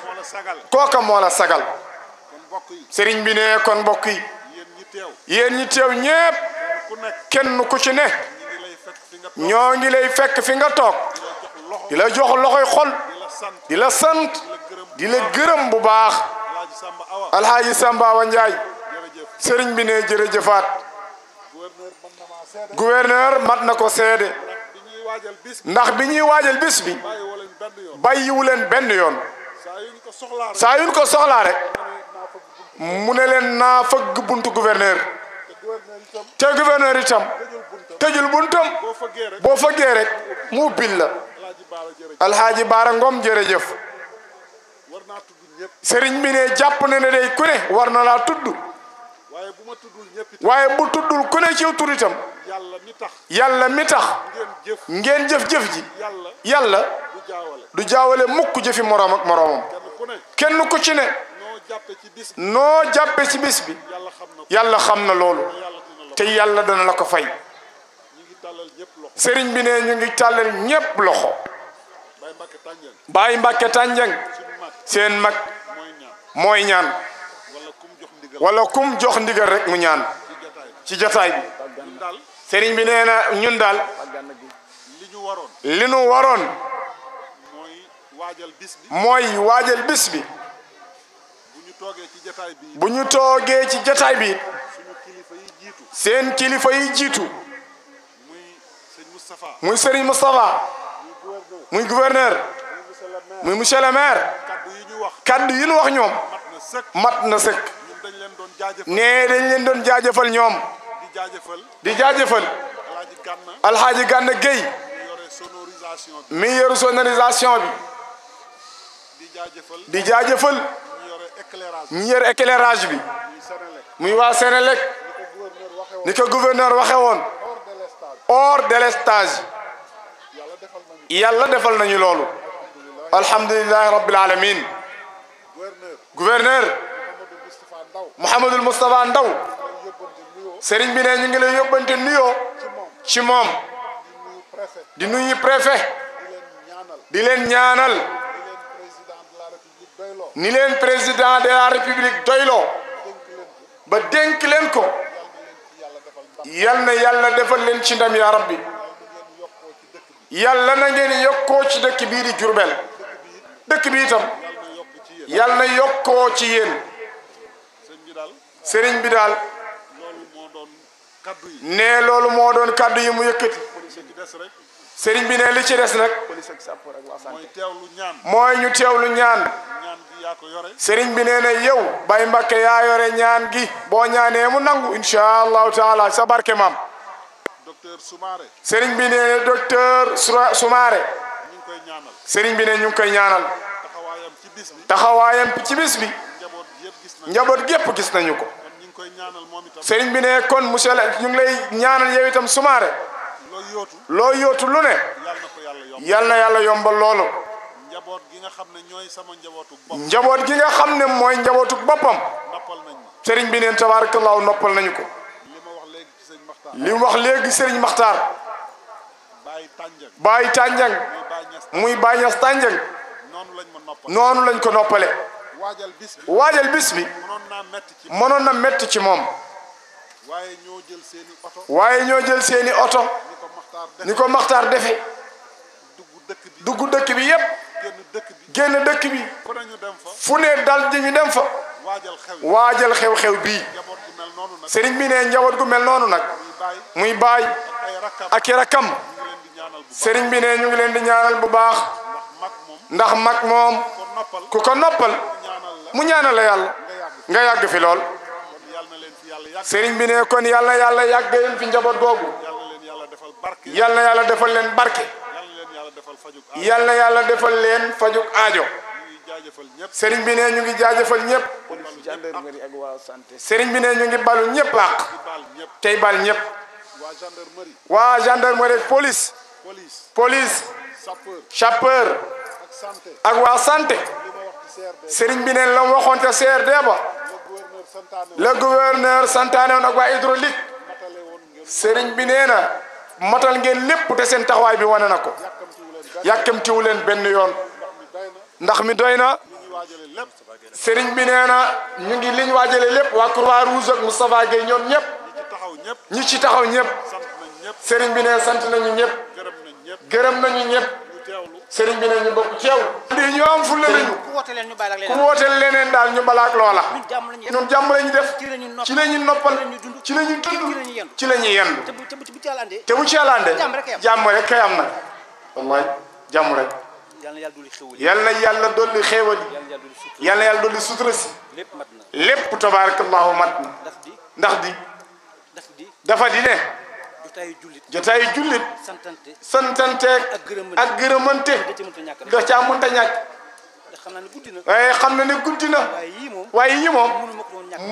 kooka moo la sagal sëriñ bi ne kon mbokk yi yéen ñi teew ñépp kenn ku ci ne ñoo ngi lay fekk fi nga toog di la jox loxoy xol di la sant di la gërëm bu baax alhaaji Samba Awa Njaay sëriñ bi ne jërëjëfaat gouverneur mat na ko seede ndax bi ñuy waajal bis bi bàyyiwu leen benn yoon saa yuñ ko soxlaa rek mu ne leen naa fëgg buntu gouverneur te gouverneur itam tëjul buntam boo fëggee rek mu ubbil la alhaaji Baara Ngom jërëjëf sëriñ bi ne jàpp na ne day ku ne war na laa tudd waaye bu tuddul ku ne ci tur itam yàlla mi tax ngeen jëf-jëf ji yàlla du jaawale mukk jëfi moroom ak moroomam kenn ku ci ne noo jàppe ci bis bi yàlla xam na loolu te yàlla dana la ko fay sëriñ bi ne ñu ngi tàllal ñépp loxo Baay Mbàkke Tandiang seen mag mooy ñaan wala kum jox ndigal rek mu ñaan ci jotaay bi sëriñ bi nee na ñun daal li ñu waroon mooy waajal bis bi bu ñu toogee ci jotaay bi seen kilifa yi jiitu muy sëriñ Moustapha muy gouverneur muy monsieur le maire kaddu yi ñu wax ñoom mat na sëkk nee dañ leen doon jaajëfal ñoom di jaajëfal alxaaji Gànna Gueye mi yoru sonorisation bi di jaajëfal ñi yor éclairage bi muy waa Sénélec ni ko gouverneur waxe woon hors délestage yàlla defal nañu loolu alhamdulillahi rabbil alamin gouverneur Mouhamadul Moustapha Ndaw sëriñ bi ne ñu ngi lay yóbbante nuyoo ci moom di nuyu préfet di leen ñaanal ni leen président de la république doyloo ba dénk leen ko yal na yàlla defal leen ci ndam ya rabbi yàlla na ngeen yokkoo ci dëkk bii di Jurbel dëkk bi itam yal na yokkoo ci yéen sëriñ bi daal ne loolu moo doon kaddu yi mu yëkkati sëriñ bi ne li ci des nag police ak sapeur ak waa santé mooy ñu teewlu ñaan sëriñ bi nee na yow Baye Mbacke yaa yore ñaan gi boo ñaanee mu nangu incha allahu taala sa barke maam sëriñ bi nee na docteur Soumaré sëriñ bi ne ñu ngi koy ñaanal taxawaayam ci bis bi njaboot gépp gis nañu ko sëriñ bi ne kon monsieur ñu ngi lay ñaanal yow itam Soumaré loo yóotu lu ne yal na yàlla yombal loolu njaboot gi nga xam ne ñooy sama njabootu bopp njaboot gi nga xam ne mooy njabootu boppam sëriñ bi neen tabarakallahu noppal nañu ko li mu wax léegi sëriñ Maxtaar Baye Tànjang muy Baye Ñas Tànjang noonu lañ ko noppale waajal bis bi mënoon na metti ci moom waaye ñoo jël seeni oto ni ko Maxtaar defe dugg dëkk bi yépp génn dëkk bi fu ne dal di ñu dem fa waajal xew-xew bii sëriñ bi ne njaboot gu mel noonu nag muy baay ak i rakkam sëriñ bi ne ñu ngi leen di ñaanal bu baax ndax mag moom ku ko noppal mu ñaanal la yàlla nga yàgg fi lool sëriñ bi ne kon yàlla yàlla yàgg leen fi njaboot googu yàlla na yàlla defal leen barke yàlla na yàlla defal leen fajuk aajo sëriñ bi ne ñu ngi jaajëfal ñëpp sëriñ bi ne ñu ngi balu ñëpp àq tey bal ñëpp waa gendarmerie police sapeur ak waa santé sëriñ bi ne la mu waxoon ca CRD ba le gouverneur santaane woon ak waa hydraulique sëriñ bi nee na matal ngeen lépp te seen taxawaay bi wane na ko yàkkamtiwu leen benn yoon ndax mi doy na sëriñ bi nee na ñu ngi liñ waajale lépp waa Croix-Rouge ak Moustapha Gueye ñoom ñëpp ñi ci taxaw ñëpp sëriñ bi ne sant nañu ñëpp gërëm nañu ñëpp sëriñ bi ne ñu bokk ceew di ñu am fulla lañu ku wooteel leneen daal ñu balaak loola ñun jàmm lañu def ci la ñu noppal ci la ñu dund ci la ñuy yendu te bu ci yàlla andee jàmm rek kay am na wallaay jàmm rek yal na yàlla dolli xéewal yal na yàlla dolli sutura si lépp tabarakallahu mat na ndax dafa di ne jotaayu jullit santanteeg ak gërëmante da caa mënta ñàkk waaye xam na ne guddi na waaye yii moom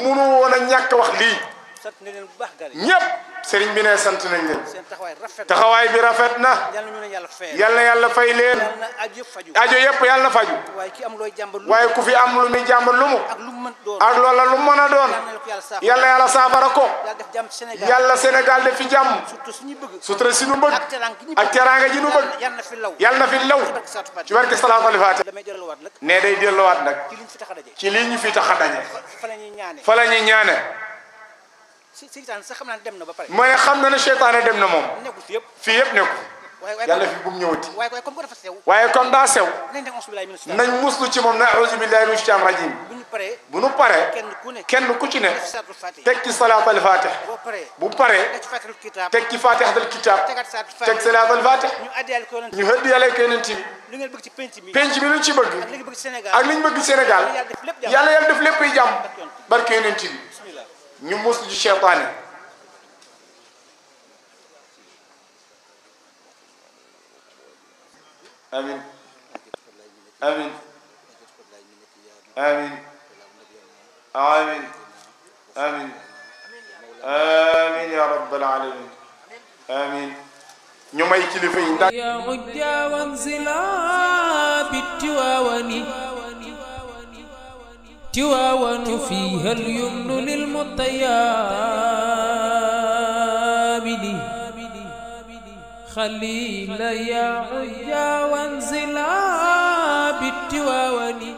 munu woon a ñàkk wax lii ñëpp sëriñ bi ne sant nañ leen taxawaay bi rafet na yal na yàlla fay leen aajo yëpp yal na faju waaye ku fi am lu muy jàmbat lu mu ak loola lu mën a doon yal na yàlla saafara ko yàlla Sénégal def fi jàmm sutura si nu bëgg ak teraanga ji nu bëgg yal na fi law ci barke salaatul faatiha ne day delluwaat nag ci lii ñu fi tax a daje fa la ñuy ñaane seytaane sax xam naa ne dem na ba pare mooy xam na ne seytaane dem na moom fii yëpp nekku yàlla fi bu mu ñëwati waaye comme daa sew nañ muslu ci moom na auzu billahi min shaytaan rajim bu nu paree kenn ku ci ne teg ci salaatul faatih bu paree teg ci faatihatul kitaab teg salaatul faatih ñu hëddi yàlla ko yonent bi penc bi luñ ci bëgg ak liñ bëgg Sénégal yàlla yàlla def lépp jàmm barke yonent bi ñu muslu ci seytaane amin amin amin amin amin amin ya rabbal alamin amin ñu may kilifa yi ndax ya ujjawan zila bitiwawani tiwawanu fiha al-yumnu lil-mutayyabidi خليل يا عجا وانزلا بالتواوني